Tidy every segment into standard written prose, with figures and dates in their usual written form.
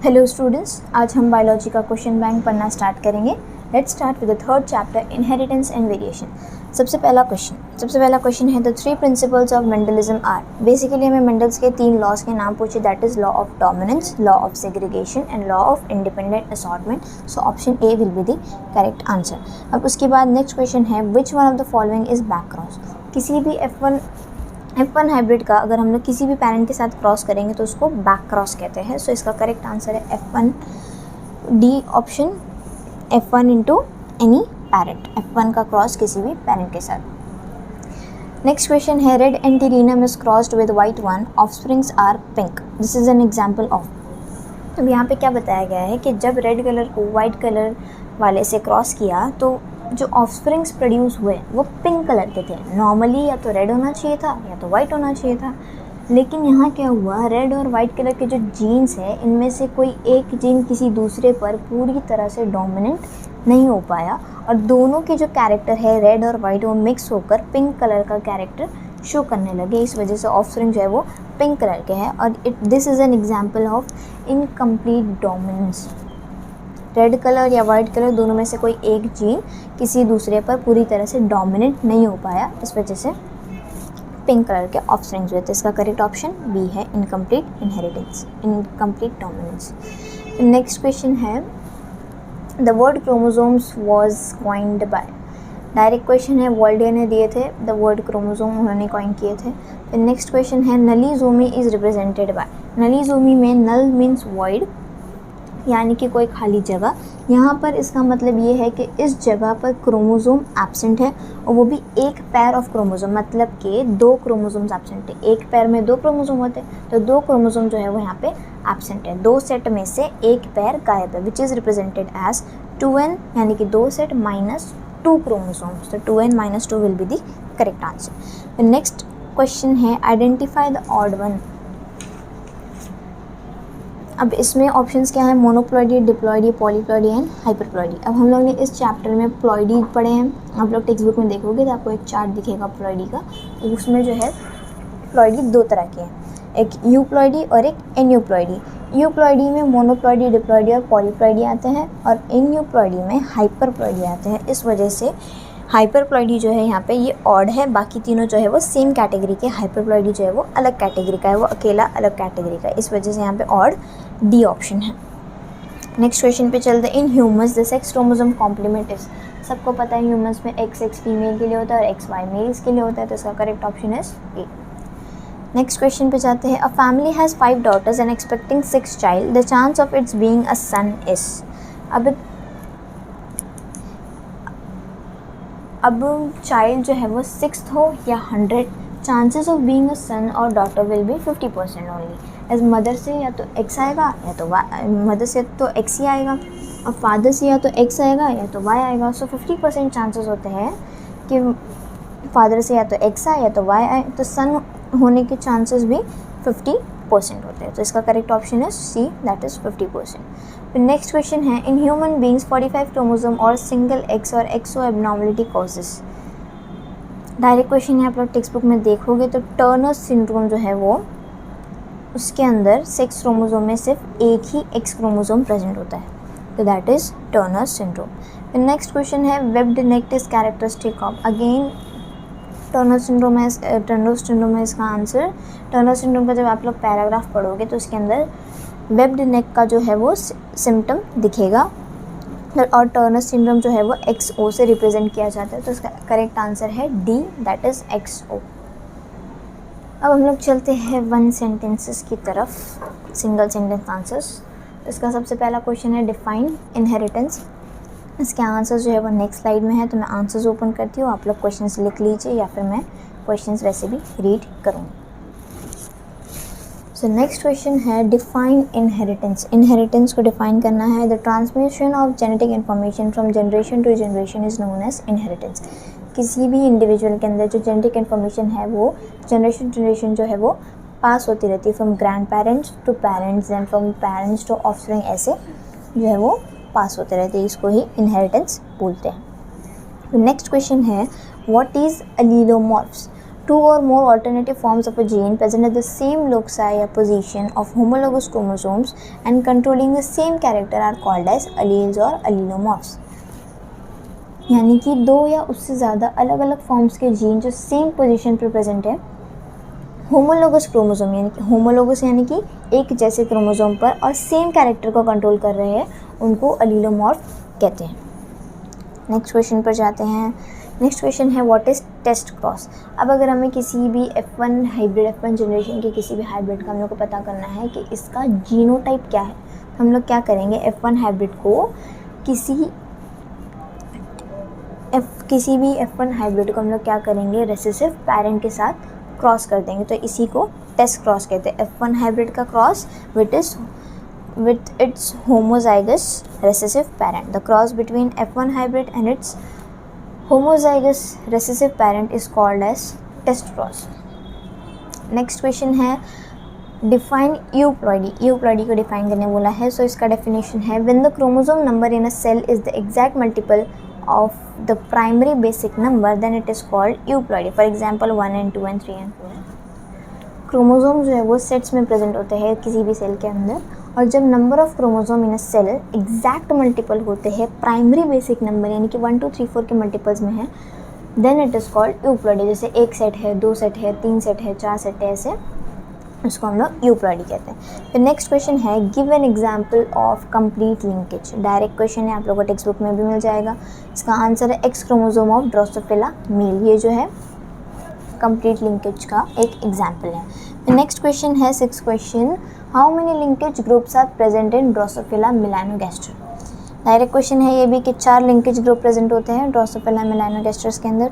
Hello students, आज हम biology का क्वेश्चन बैंक पढ़ना स्टार्ट करेंगे। Let's start with the third chapter, inheritance and variation. सबसे पहला क्वेश्चन है the three principles of Mendelism are. Basically हमें मेंडल्स के 3 लॉज के नाम पूछे, that is law of dominance, law of segregation and law of independent assortment. So option A will be the correct answer. अब उसके बाद next question है which one of the following is back cross. किसी भी F1 hybrid का अगर हम लोग किसी भी पैरेंट के साथ क्रॉस करेंगे तो उसको बैक क्रॉस कहते हैं। सो इसका करेक्ट आंसर है F1 D option, F1 into any parent, F1 का क्रॉस किसी भी पैरेंट के साथ। नेक्स्ट क्वेश्चन है red antirrhinum is crossed with white one, offsprings are pink, this is an example of. अब यहाँ पे क्या बताया गया है कि जब रेड कलर को वाइट कलर वाले से क्रॉस किया तो जो ऑफस्प्रिंग्स प्रोड्यूस हुए वो पिंक कलर के थे। नॉर्मली या तो रेड होना चाहिए था या तो वाइट होना चाहिए था, लेकिन यहाँ क्या हुआ, रेड और वाइट कलर के जो जीन्स है इनमें से कोई एक जीन किसी दूसरे पर पूरी तरह से डोमिनेंट नहीं हो पाया और दोनों के जो कैरेक्टर है रेड और वाइट वो मिक्स होकर पिंक कलर का कैरेक्टर शो करने लगे। इस वजह से ऑफस्प्रिंग जो है वो पिंक कलर के हैं और this is an example of incomplete dominance. Red colour या वाइट कलर दोनों में से कोई एक जीन किसी दूसरे पर पूरी तरह से डोमिनेंट नहीं हो पाया, इस वजह से पिंक कलर के ऑफस्प्रिंग्स हुए। तो इसका करेक्ट ऑप्शन बी है, incomplete inheritance, incomplete dominance. Next question है the word chromosomes was coined by. Direct question है, वॉल्डे ने दिए थे द वर्ड क्रोमोसोम, उन्होंने कॉइन किए थे। फिर नेक्स्ट क्वेश्चन है nullisomy is represented by. Nullisomy में नल मीन्स वॉइड, यानी कि कोई खाली जगह। यहाँ पर इसका मतलब ये है कि इस जगह पर क्रोमोसोम एब्सेंट है और वो भी एक पेयर ऑफ क्रोमोसोम, मतलब कि 2 क्रोमोसोम्स एब्सेंट है। एक पेयर में 2 क्रोमोसोम होते हैं तो 2 क्रोमोसोम जो है वो यहाँ पे एब्सेंट है। 2 सेट में से एक पेयर गायब है, which is represented as 2n, यानी कि 2 सेट माइनस 2 क्रोमोसोम्स। तो 2n - 2 will be the correct answer. Next question है आइडेंटिफाई द ऑड वन। अब इसमें ऑप्शंस क्या है, मोनोप्लॉइडी, डिप्लॉइडी, पॉलीप्लॉइडी एंड हाइपरप्लॉइडी। अब हम लोग ने इस चैप्टर में प्लॉइडी पढ़े हैं। आप लोग टेक्स्ट बुक में देखोगे तो आपको एक चार्ट दिखेगा प्लॉइडी का, तो उसमें जो है प्लॉइडी 2 तरह के हैं, एक यूप्लॉइडी और एक एन्यूप्लॉइडी। यूप्लॉइडी में मोनोप्लॉइडी, डिप्लॉइडी और पॉलीप्लॉइडी आते हैं और एन्यूप्लॉइडी में हाइपरप्लॉइडी आते हैं। इस वजह से हाइपरप्लॉइडी जो है यहाँ पे ये ऑड है, बाकी तीनों जो है वो सेम कैटेगरी के। हाइपरप्लॉइडी जो है वो अलग कैटेगरी का है, वो अकेला अलग कैटेगरी का है, इस वजह से यहाँ पे ऑड डी ऑप्शन है। नेक्स्ट क्वेश्चन पे चलते हैं। In humans the sex chromosome complement is. सबको पता है ह्यूमंस में XX फीमेल के लिए होता है और XY मेल्स के लिए होता है, तो इसका correct option is A. Next question पे जाते हैं। A family has 5 daughters and expecting 6 child, the chance of its being a son is. अब चाइल्ड जो है वो 6th हो या 100, chances of being a son और daughter will be 50% only. As mother से या तो X आएगा या तो Y, मदर से तो X ही आएगा और फादर से या तो X आएगा या तो Y आएगा। सो 50% चांसेस होते हैं कि फादर से या तो X आए या तो Y आए, तो सन होने के चांसेस भी 50% होते हैं। तो इसका करेक्ट ऑप्शन है C, दैट इज़ 50%। फिर नेक्स्ट क्वेश्चन है इन ह्यूमन बींग्स 45 क्रोमोसोम और सिंगल X और XO abnormality causes. Direct question है, आप लोग टेक्स्ट बुक में देखोगे तो टर्नर सिंड्रोम जो है वो उसके अंदर 6 क्रोमोसोम में सिर्फ एक ही X क्रोमोसोम प्रेजेंट होता है, तो दैट इज़ टर्नर सिंड्रोम। फिर नेक्स्ट क्वेश्चन है webbed neck is characteristic of. Again Turner syndrome है इसका आंसर। टर्नर सिंड्रोम का जब आप लोग पैराग्राफ पढ़ोगे तो उसके अंदर वेब्ड नेक का जो है वो सिम्टम दिखेगा और टर्नर सिंड्रोम जो है वो XO से रिप्रेजेंट किया जाता है, तो इसका करेक्ट आंसर है D, दैट इज़ XO। अब हम लोग चलते हैं 1 सेंटेंसेस की तरफ, सिंगल सेंटेंस आंसर्स। इसका सबसे पहला क्वेश्चन है डिफाइन इनहेरिटेंस। इसके आंसर्स जो है वो नेक्स्ट स्लाइड में है, तो मैं आंसर्स ओपन करती हूँ, आप लोग क्वेश्चंस लिख लीजिए या फिर मैं क्वेश्चंस वैसे भी रीड करूँगी। सो नेक्स्ट क्वेश्चन है डिफाइन इनहेरिटेंस। इनहेरिटेंस को डिफाइन करना है। The transmission of genetic information from generation to generation is known as inheritance. किसी भी इंडिविजुअल के अंदर जो जेनेटिक इन्फॉर्मेशन है वो जनरेशन जो है वो पास होती रहती है, from grand parents to parents and from parents to offspring, ऐसे जो है वो पास होते रहते हैं, इसको ही इनहेरिटेंस बोलते हैं। नेक्स्ट क्वेश्चन है what is allelomorphs. Two or more alternative forms of a gene present at the same loci or position of homologous chromosomes and controlling the same character are called as alleles or allelomorphs. यानी कि दो या उससे ज़्यादा अलग अलग forms के gene जो सेम पोजीशन पर प्रेजेंट है होमोलोगस क्रोमोसोम, यानी कि होमोलोगस यानी कि एक जैसे क्रोमोसोम पर और सेम कैरेक्टर को कंट्रोल कर रहे हैं, उनको अलीलोमॉर्फ कहते हैं। नेक्स्ट क्वेश्चन पर जाते हैं। नेक्स्ट क्वेश्चन है व्हाट इज़ टेस्ट क्रॉस। अब अगर हमें किसी भी F1 हाइब्रिड, F1 जनरेशन के किसी भी हाइब्रिड का हम लोग को पता करना है कि इसका जीनोटाइप क्या है, तो हम लोग क्या करेंगे, F1 हाइब्रिड को किसी भी F1 हाइब्रिड को हम लोग क्या करेंगे, रेसेसिव पेरेंट के साथ क्रॉस कर देंगे, तो इसी को टेस्ट क्रॉस कहते हैं। F1 हाइब्रिड का cross with its homozygous recessive parent. The cross between F1 hybrid and its homozygous recessive parent is called as test cross. Next question है define euploidy. euploidy को define करने बोला है, so इसका definition है when the chromosome number in a cell is the exact multiple of the primary basic number then it is called euploidy. For example 1 and 2 and 3 and 4. Chromosome जो है वो sets में present होते हैं किसी भी सेल के अंदर, और जब number of chromosome in a cell exact multiple होते हैं प्राइमरी बेसिक नंबर यानी कि 1 2 3 4 के मल्टीपल्स में है, then it is called euploidy. जैसे एक सेट है, दो सेट है, तीन सेट है, चार सेट है, ऐसे इसको हम लोग यूप्लॉइडी कहते हैं। फिर नेक्स्ट क्वेश्चन है give an example of complete linkage. Direct question है, आप लोगों को टेक्स्ट बुक में भी मिल जाएगा। इसका आंसर है X chromosome of Drosophila male. ये जो है कंप्लीट लिंकेज का एक एग्जाम्पल है। नेक्स्ट क्वेश्चन है 6th question how many linkage groups are present in Drosophila melanogaster. Direct question है ये भी कि 4 लिंकेज ग्रुप प्रेजेंट होते हैं ड्रोसोफिला मेलानोगैस्टर्स के अंदर।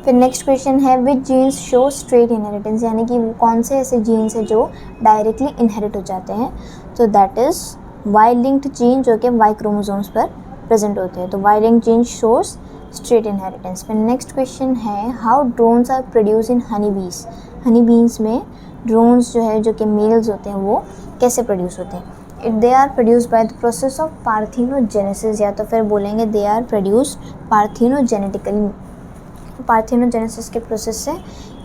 फिर नेक्स्ट क्वेश्चन है विच जीन्स शो स्ट्रेट इनहेरिटेंस, यानी कि वो कौन से ऐसे जीन्स हैं जो डायरेक्टली इनहेरिट हो जाते हैं, तो that is Y linked gene जो कि वाई क्रोमोसोम्स पर प्रेजेंट होते हैं, तो Y linked gene shows straight inheritance. फिर नेक्स्ट क्वेश्चन है how drones are produce in honey bees. Honey beans में ड्रोन्स जो है, जो कि मेल्स होते हैं, वो कैसे प्रोड्यूस होते हैं। They are produce by the process of parthenogenesis, या तो फिर बोलेंगे they are produced parthenogenetically. Parthenogenesis के प्रोसेस से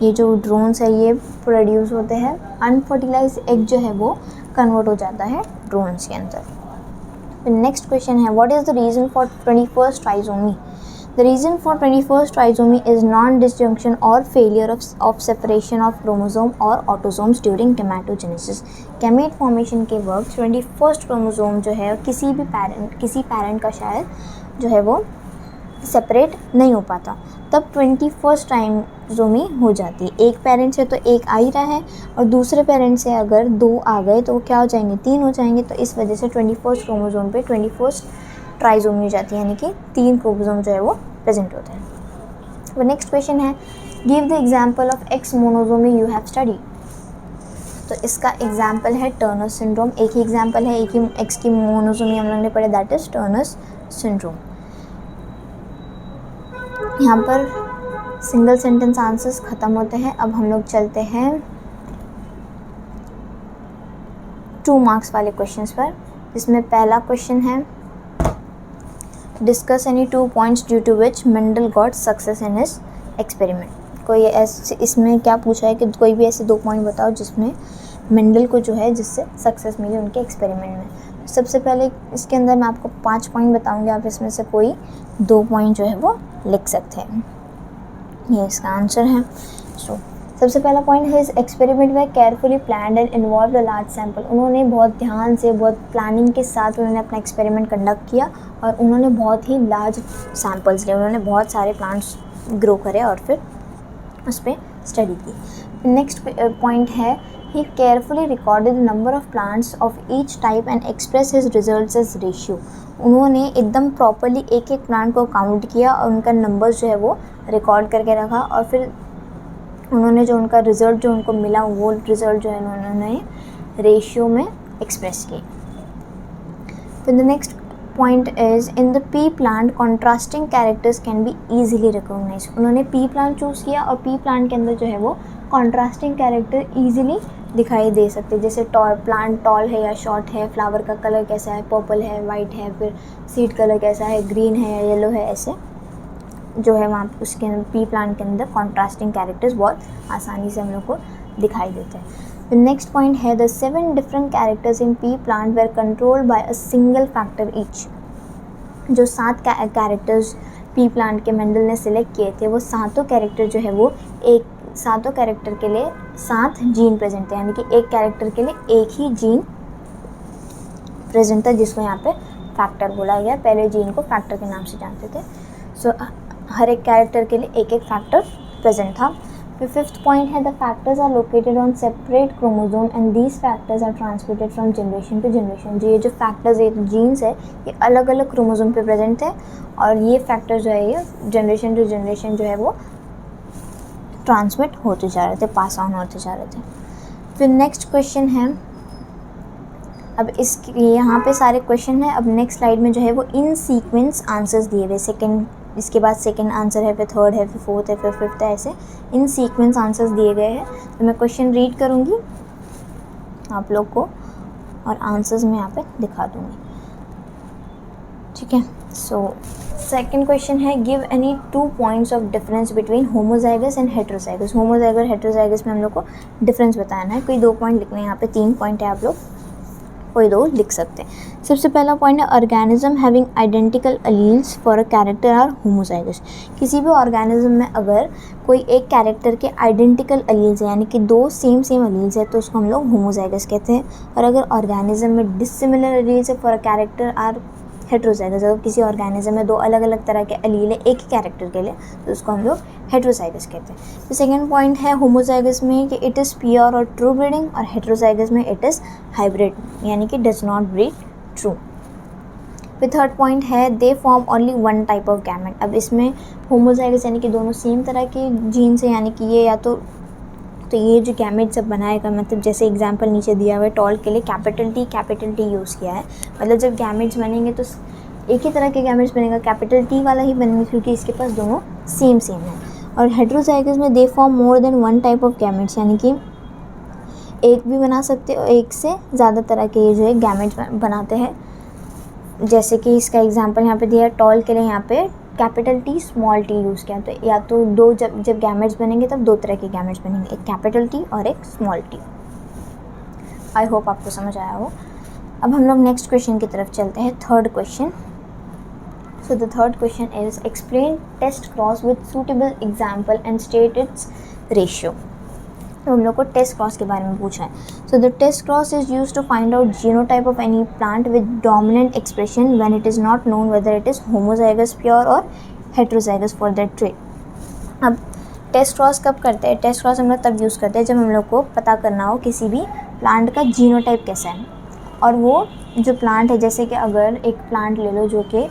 ये जो ड्रोन्स है ये प्रोड्यूस होते हैं। अनफर्टिलाइज एग जो है वो कन्वर्ट हो जाता है ड्रोन्स के अंदर। नेक्स्ट क्वेश्चन है what is the reason for 21st trisomy. The reason for 21st trisomy is non-disjunction or failure of separation of chromosome or autosomes during gametogenesis. Gamete formation के वक्त 21st क्रोमोसोम जो है किसी parent का शायद जो है वो सेपरेट नहीं हो पाता, तब 21st ट्राइसोमी हो जाती है। एक पेरेंट से तो एक आ ही रहा है और दूसरे पेरेंट से अगर 2 आ गए तो वो क्या हो जाएंगे, 3 हो जाएंगे, तो इस वजह से 21st क्रोमोसोम पे 21st ट्राइसोमी हो जाती है, यानी कि 3 क्रोमोसोम जो है वो प्रेजेंट होते हैं। वो नेक्स्ट क्वेश्चन है give the example of x monosomy you have study. तो इसका एग्जांपल है टर्नर्स सिंड्रोम। एक ही एग्जांपल है, एक ही एक्स की मोनोसोमी हम लोग ने पढ़े, दैट इज टर्नर्स सिंड्रोम। यहाँ पर सिंगल सेंटेंस आंसर्स ख़त्म होते हैं। अब हम लोग चलते हैं 2 मार्क्स वाले क्वेश्चंस पर, जिसमें पहला क्वेश्चन है discuss any 2 points due to which Mendel got success in his experiment. कोई ऐसे इसमें क्या पूछा है कि कोई भी ऐसे 2 पॉइंट बताओ जिसमें मेंडल को जो है जिससे सक्सेस मिली उनके एक्सपेरिमेंट में। सबसे पहले इसके अंदर मैं आपको 5 पॉइंट बताऊंगी, आप इसमें से कोई 2 पॉइंट जो है वो लिख सकते हैं। ये इसका आंसर है। सो सबसे पहला पॉइंट है इस एक्सपेरिमेंट में carefully planned and involve a large sample. उन्होंने बहुत ध्यान से, बहुत प्लानिंग के साथ उन्होंने अपना एक्सपेरिमेंट कंडक्ट किया और उन्होंने बहुत ही लार्ज सैम्पल्स लिए। उन्होंने बहुत सारे प्लांट्स ग्रो करे और फिर उस पर स्टडी की। नेक्स्ट पॉइंट है he carefully recorded the number of plants of each type and express his results as ratio. उन्होंने एकदम प्रॉपरली एक एक प्लांट को काउंट किया और उनका नंबर्स जो है वो रिकॉर्ड करके रखा और फिर उन्होंने जो उनका रिज़ल्ट जो उनको मिला वो रिज़ल्ट जो है उन्होंने रेशियो में एक्सप्रेस की। फिर the next point is in the pea plant contrasting characters can be easily recognize. उन्होंने पी प्लांट चूज़ किया और पी प्लांट के अंदर जो है वो कॉन्ट्रास्टिंग कैरेक्टर ईजिली दिखाई दे सकते, जैसे प्लांट टॉल है या शॉर्ट है, फ्लावर का कलर कैसा है, पर्पल है, वाइट है, फिर सीड कलर कैसा है, ग्रीन है या येलो है, ऐसे जो है वहाँ उसके पी प्लांट के अंदर कॉन्ट्रास्टिंग कैरेक्टर्स बहुत आसानी से हम लोग को दिखाई देते हैं। द नेक्स्ट पॉइंट है the 7 different characters in pea plant were controlled by a single factor each. जो 7 कैरेक्टर्स पी प्लांट के मेंडल ने सिलेक्ट किए थे, वो सातों कैरेक्टर जो है वो सातों कैरेक्टर के लिए 7 जीन प्रेजेंट थे, यानी कि एक कैरेक्टर के लिए एक ही जीन प्रेजेंट था, जिसको यहाँ पे फैक्टर बोला गया। पहले जीन को फैक्टर के नाम से जानते थे। सो हर एक कैरेक्टर के लिए एक एक फैक्टर प्रेजेंट था। फिर 5th पॉइंट है the factors are located on separate chromosome and these factors are transmitted from generation to generation. जो ये जो फैक्टर्स, ये जीन्स है, ये अलग अलग क्रोमोसोम पे प्रेजेंट है और ये फैक्टर जो है ये जनरेशन टू जनरेशन जो है वो ट्रांसमिट होते जा रहे थे, पास ऑन होते जा रहे थे। फिर नेक्स्ट क्वेश्चन है, अब यहाँ पे सारे क्वेश्चन है। अब नेक्स्ट स्लाइड में जो है वो इन सीक्वेंस आंसर्स दिए हुए, सेकंड, इसके बाद सेकंड आंसर है, फिर थर्ड है, फिर फोर्थ है, फिर फिफ्थ है, ऐसे इन सीक्वेंस आंसर्स दिए गए हैं। तो मैं क्वेश्चन रीड करूँगी आप लोग को और आंसर्स मैं यहाँ पे दिखा दूँगी, ठीक है। सो सेकंड क्वेश्चन है give any 2 points of difference between homozygous and heterozygous. Homozygous heterozygous में हम लोग को डिफरेंस बताना है। कोई 2 पॉइंट लिखने हैं, यहाँ पे 3 पॉइंट है, आप लोग कोई 2 लिख सकते हैं। सबसे पहला पॉइंट है organism having identical alleles for a character are homozygous. किसी भी ऑर्गेनिज्म में अगर कोई एक कैरेक्टर के आइडेंटिकल अलील्स है, यानी कि 2 सेम अलील्स है, तो उसको हम लोग होमोजाइगस कहते हैं। और अगर ऑर्गेनिज्म में डिसिमिलर अलील्स है for a character are heterozygous. अगर किसी ऑर्गेनिज्म में 2 अलग अलग तरह के अलील है एक ही कैरेक्टर के लिए, तो उसको हम लोग हेट्रोजाइगस कहते हैं। तो सेकंड पॉइंट है होमोजाइगस में कि इट इज़ प्योर और ट्रू ब्रीडिंग, और हेट्रोजाइगस में इट इज़ हाइब्रिड, यानी कि डज नॉट ब्रीड ट्रू। फिर थर्ड पॉइंट है they form only 1 type of gamete. अब इसमें होमोजाइगस यानी कि दोनों सेम तरह के जीन से, यानी कि ये या तो ये जो गैमेट जब बनाएगा, मतलब जैसे एग्जांपल नीचे दिया हुआ है, टॉल के लिए कैपिटल टी यूज़ किया है। मतलब जब गैमेट्स बनेंगे तो एक ही तरह के गैमेट्स बनेगा, कैपिटल टी वाला ही बनेंगे, क्योंकि इसके पास दोनों सेम है। और हेट्रोजाइगस में they form more than 1 type of gametes, यानी कि एक भी बना सकते हो, एक से ज़्यादा तरह के ये जो है गैमेट्स बनाते हैं। जैसे कि इसका एग्जांपल यहाँ पे दिया है, टॉल के लिए यहाँ पे capital T small T use किया। तो या तो 2 जब गैमेट्स बनेंगे तब 2 तरह के गैमेट्स बनेंगे, एक कैपिटल टी और एक स्मॉल टी। आई होप आपको समझ आया हो। अब हम लोग नेक्स्ट क्वेश्चन की तरफ चलते हैं, third question. So the third question is explain test cross with suitable example and state its ratio. तो हम लोग को टेस्ट क्रॉस के बारे में पूछा है। So the test cross is use to find out genotype of any plant with dominant expression when it is not known whether it is homozygous pure और हेट्रोजाइगस फॉर दैट ट्रेट। अब test cross कब करते हैं? Test cross हम लोग तब use करते हैं जब हम लोग को पता करना हो किसी भी प्लांट का जीनोटाइप कैसा है। और वो जो प्लांट है, जैसे कि अगर एक प्लांट ले लो जो कि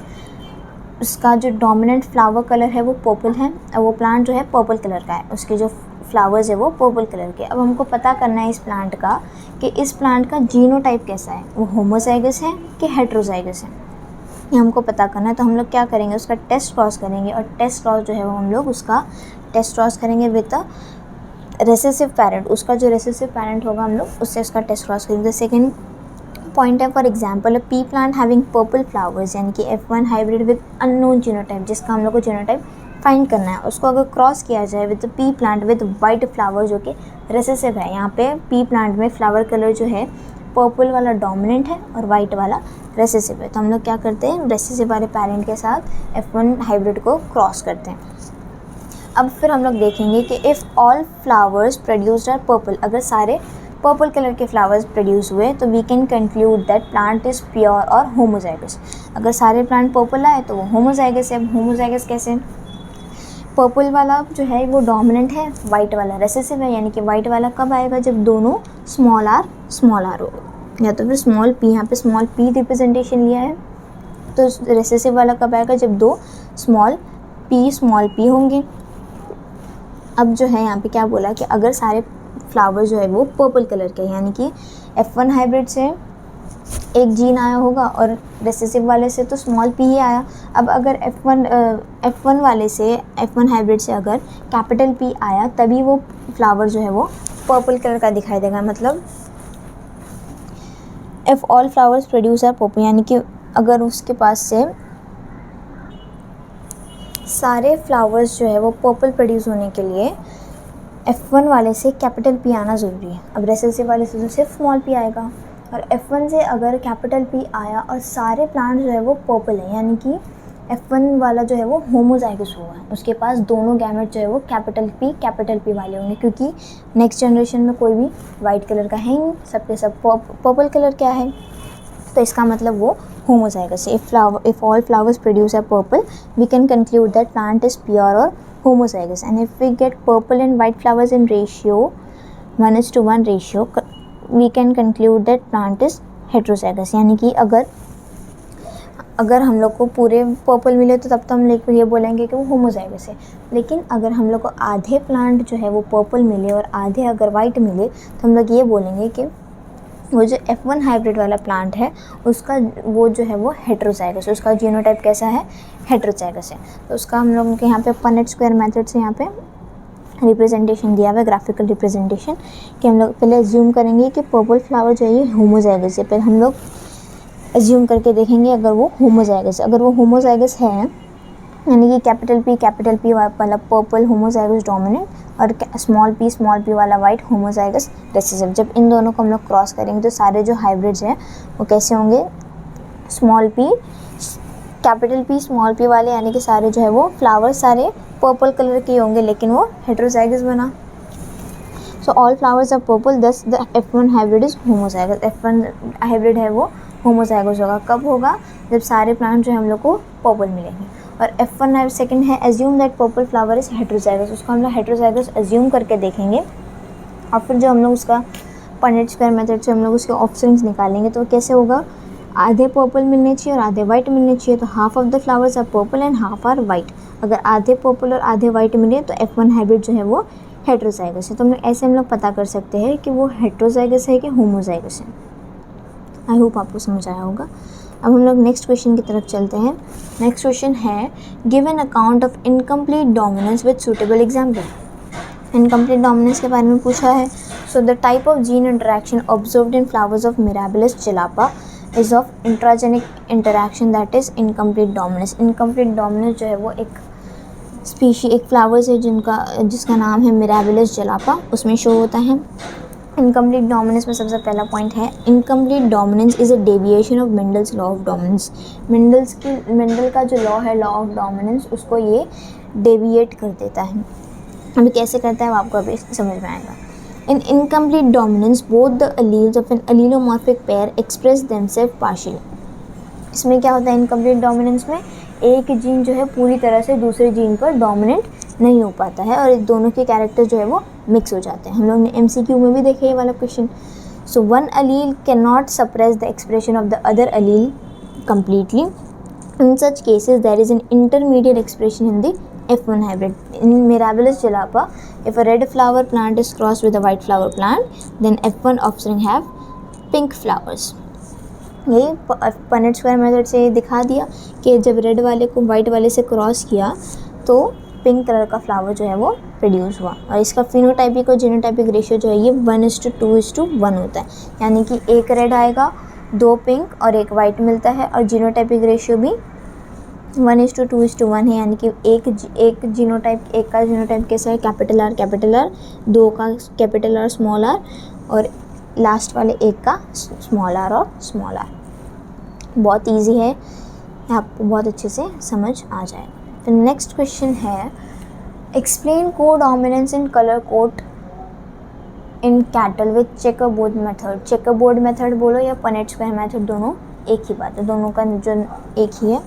उसका जो डोमिनेंट फ्लावर कलर है वो पर्पल है, और वो प्लांट जो है पर्पल कलर का है, उसके जो फ्लावर्स है वो पर्पल कलर के। अब हमको पता करना है इस प्लांट का कि इस प्लांट का जीनोटाइप कैसा है, वो होमोजाइगस है कि हेट्रोजाइगस है, ये हमको पता करना है। तो हम लोग क्या करेंगे, उसका टेस्ट क्रॉस करेंगे। और टेस्ट क्रॉस जो है वो हम लोग उसका टेस्ट क्रॉस करेंगे विद अ रेसेसिव पैरेंट। उसका जो रेसेसिव पैरेंट होगा हम लोग उससे उसका टेस्ट क्रॉस करेंगे। सेकेंड पॉइंट है for example P plant having purple flowers, यानी कि F1 hybrid with unknown genotype, जिसका हम लोग को जीनोटाइप फाइंड करना है। उसको अगर क्रॉस किया जाए with P plant with white flower जो कि रेसेसिव है, यहाँ पे पी प्लांट में फ्लावर कलर जो है पर्पल वाला डोमिनेंट है और वाइट वाला रेसेसिव है। तो हम लोग क्या करते हैं, रेसेसिव वाले पैरेंट के साथ F1 हाइब्रिड को क्रॉस करते हैं। अब फिर हम लोग देखेंगे कि if all flowers produced are purple, अगर सारे पर्पल कलर के फ्लावर्स प्रोड्यूस हुए तो we can conclude that plant is pure और होमोजाइगस। अगर सारे प्लांट पर्पल आए तो वो होमोजाइगस है। होमोजाइगस कैसे, पर्पल वाला जो है वो डोमिनेंट है, वाइट वाला रेसेसिव है, यानी कि वाइट वाला कब आएगा, जब दोनों स्मॉल आर हो, या तो फिर स्मॉल पी, यहाँ पे स्मॉल पी रिप्रेजेंटेशन लिया है। तो रेसेसिव वाला कब आएगा, जब 2 स्मॉल पी होंगे। अब जो है यहाँ पे क्या बोला कि अगर सारे फ्लावर जो है वो पर्पल कलर के, यानी कि F1 हाइब्रिड से एक जीन आया होगा और रेसेसिव वाले से तो स्मॉल पी ही आया। अब अगर F1 वाले से, F1 हाइब्रिड से अगर कैपिटल पी आया, तभी वो फ्लावर जो है वो पर्पल कलर का दिखाई देगा। मतलब if all flowers produce are purple, यानी कि अगर उसके पास से सारे फ्लावर्स जो है वो पर्पल प्रोड्यूस होने के लिए F1 वाले से कैपिटल P आना ज़रूरी है। अब रेसेसिव वाले से तो सिर्फ स्मॉल p आएगा, और F1 से अगर कैपिटल P आया और सारे प्लांट जो है वो पर्पल है, यानी कि F1 वाला जो है वो होमोजाइगस हुआ है, उसके पास दोनों गैमेट जो है वो कैपिटल P वाले होंगे, क्योंकि नेक्स्ट जनरेशन में कोई भी वाइट कलर का है ही नहीं, सबके सब पर्पल कलर क्या है, तो इसका मतलब वो homozygous है। If all flowers produce a purple, we can conclude that plant is pure or homozygous. And if we get purple and white flowers in ratio 1:1 ratio, we can conclude that plant is heterozygous. यानी कि अगर हम लोग को पूरे purple मिले तो तब तो हम ये बोलेंगे कि वो होमोजाइगस है, लेकिन अगर हम लोग को आधे प्लांट जो है वो पर्पल मिले और आधे अगर वाइट मिले तो हम लोग ये बोलेंगे कि वो जो F1 हाइब्रिड वाला प्लांट है उसका वो जो है वो हेट्रोजाइगस, उसका जीनोटाइप कैसा है, हेट्रोजाइगस है। तो उसका हम लोगों के यहाँ पे पनेट स्क्वायर मेथड से यहाँ पे रिप्रेजेंटेशन दिया हुआ है, ग्राफिकल रिप्रेजेंटेशन, कि हम लोग पहले एज्यूम करेंगे कि पर्पल फ्लावर जो है ये होमोजाइगस है। पहले हम लोग एज्यूम करके देखेंगे अगर वो होमोजाइगस है। अगर वो होमोजाइगस है यानी कि कैपिटल P वाला पर्पल होमोजाइगस डोमिनेंट और स्मॉल p वाला वाइट होमोजाइगस रिसेसिव। जब इन दोनों को हम लोग क्रॉस करेंगे तो सारे जो हाइब्रिड्स हैं वो कैसे होंगे, कैपिटल P स्मॉल p वाले, यानी कि सारे जो है वो फ्लावर्स सारे पर्पल कलर के होंगे, लेकिन वो हेट्रोजाइगस बना। So all flowers are purple, thus the F1 hybrid is homozygous. F1 hybrid है वो होमोजाइगस होगा। कब होगा, जब सारे प्लांट जो है हम लोग को पर्पल मिलेंगे। और F1 सेकंड है assume that purple flower is heterozygous, उसको हम लोग हेट्रोजाइगस एज्यूम करके देखेंगे, और फिर जो हम लोग उसका पनेट स्क्वायर मेथड से हम लोग उसके ऑफस्प्रिंग्स निकालेंगे। तो कैसे होगा, आधे पर्पल मिलने चाहिए और आधे वाइट मिलने चाहिए, तो half of the flowers are purple and half are white. अगर आधे पर्पल और आधे वाइट मिले तो F1 हाइब्रिड जो है वो हेट्रोजाइगस है। तो हम लोग ऐसे हम लोग पता कर सकते हैं कि वो हेट्रोजाइगस है कि होमोजाइगस है। आई होप आपको समझ आया होगा। अब हम लोग नेक्स्ट क्वेश्चन की तरफ चलते हैं। नेक्स्ट क्वेश्चन है give an account of incomplete dominance with suitable example. Incomplete dominance के बारे में पूछा है। So the type of gene interaction observed in flowers of mirabilis जलापा is of intragenic interaction that is incomplete dominance. Incomplete dominance जो है वो एक एक फ्लावर्स है जिसका नाम है मिराबिलिस जलापा, उसमें शो होता है। इनकम्प्लीट डोमिनेंस में सबसे पहला पॉइंट है incomplete dominance is a deviation of Mendel's law of dominance. Mendel का जो लॉ है, लॉ ऑफ डोमिनेंस, उसको ये डेविएट कर देता है। अभी कैसे करता है वो आपको अभी समझ में आएगा। In incomplete dominance both the alleles of an allelomorphic pair express themselves partially. इसमें क्या होता है, इनकम्प्लीट डोमिनेंस में एक जीन जो है पूरी तरह से दूसरे जीन पर डोमिनेंट नहीं हो पाता है और दोनों के कैरेक्टर जो है वो मिक्स हो जाते हैं। हम लोग ने MCQ में भी देखे ये वाला क्वेश्चन। So one allele can not suppress the expression of the other allele completely. In such cases, there is an intermediate expression in the F1 hybrid. In Mirabilis jalapa, if a red flower plant is crossed with a white flower plant, then F1 offspring have pink flowers. यही Punnett square method से दिखा दिया कि जब red वाले को white वाले से क्रॉस किया तो पिंक कलर का फ्लावर जो है वो प्रोड्यूस हुआ। और इसका फिनोटाइपिक और जीनोटाइपिक रेशियो जो है ये 1:2:1 होता है, यानी कि एक रेड आएगा, 2 पिंक और 1 वाइट मिलता है। और जीनोटाइपिक रेशियो भी 1:2:1 है, यानी कि एक जीनोटाइप, एक का जीनोटाइप कैसा है, कैपिटल R, 2 का कैपिटल R स्मॉल r, और लास्ट वाले एक का स्मॉल r और स्मॉल r। बहुत इजी है, आपको बहुत अच्छे से समझ आ जाएगा। फिर नेक्स्ट क्वेश्चन है explain codominance in colour coat in cattle with chequerboard method. Chequerboard method बोलो या पनेट स्क्वायर मेथड, दोनों एक ही बात है, दोनों का जो एक ही है,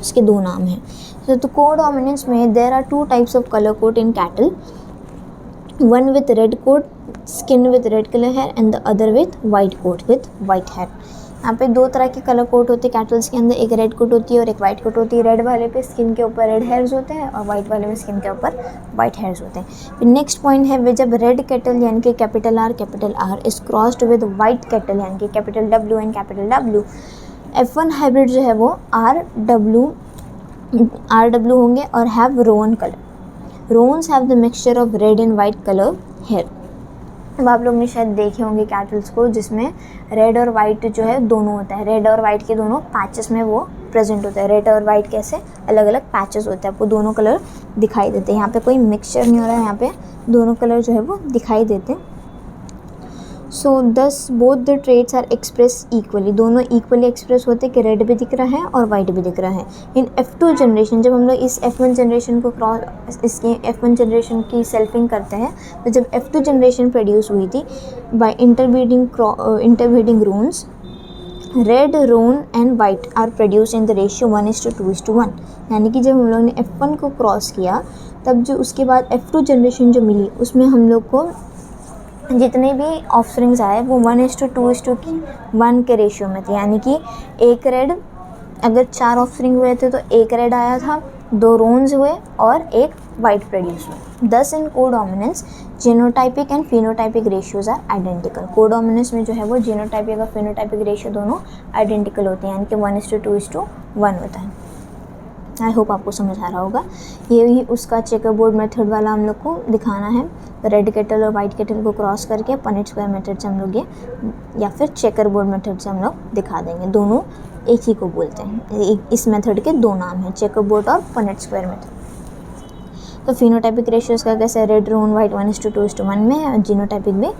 उसके 2 नाम हैं। तो कोडोमिनेंस में there are 2 types of colour coat in cattle, one with red coat skin with red colour hair and the other with white coat with white hair. यहाँ पे 2 तरह के कलर कोड होते हैं कैटल्स के अंदर, एक रेड कोट होती है और एक वाइट कोट होती है। रेड वाले पे स्किन के ऊपर रेड हेयर्स होते हैं और वाइट वाले में स्किन के ऊपर वाइट हेयर्स होते हैं। फिर नेक्स्ट पॉइंट है जब रेड कैटल यानी कि capital R is crossed with white cattle यानी कि capital W and capital W, F1 hybrid जो है वो RW होंगे और have roan colour. Roans have the mixture of red and white colour hair. अब आप लोग ने शायद देखे होंगे कैटल्स को जिसमें रेड और वाइट जो है दोनों होता है, रेड और वाइट के दोनों पैचेस में वो प्रेजेंट होता है। रेड और वाइट कैसे अलग अलग पैचेस होते हैं, आपको दोनों कलर दिखाई देते हैं। यहाँ पे कोई मिक्सचर नहीं हो रहा है, यहाँ पे दोनों कलर जो है वो दिखाई देते हैं। So thus both the traits are express equally, दोनों इक्वली एक्सप्रेस होते हैं कि रेड भी दिख रहा है और वाइट भी दिख रहा है। इन F2 जनरेशन, जब हम लोग इस F1 जनरेशन को इसकी F1 जनरेशन की सेल्फिंग करते हैं, तो जब F2 जनरेशन प्रोड्यूस हुई थी by interbreeding roans, red roan and white are produce in the ratio 1:2:1। यानी कि जब हम लोग ने F1 को क्रॉस किया, तब जो उसके बाद F2 जनरेशन जो मिली, उसमें हम लोग को जितने भी ऑफस्प्रिंग्स आए वो 1:2:1 के रेशियो में थे। यानी कि एक रेड, अगर 4 ऑफस्प्रिंग हुए थे तो एक रेड आया था, 2 रोन्स हुए और एक वाइट प्रोड्यूस हुआ। Thus in codominance genotypic and phenotypic ratios are identical. Codominance में जो है वो जीनोटाइपिक और फिनोटाइपिक रेशियो दोनों आइडेंटिकल होते हैं, यानी कि 1:2:1 होता है। आई होप आपको समझ आ रहा होगा। ये ही उसका चेकर बोर्ड मेथड वाला हम लोग को दिखाना है। रेड केटल और वाइट केटल को क्रॉस करके पनेट स्क्वायर मेथड से हम लोग ये, या फिर चेकर बोर्ड मेथड से हम लोग दिखा देंगे। दोनों एक ही को बोलते हैं। इस मेथड के 2 नाम हैं, चेकर बोर्ड और पनेट स्क्वायर मेथड। तो फिनोटाइपिक रेशियोज का कैसे, रेड रोन वाइट 1:2:1 में, और जीनोटाइपिक भी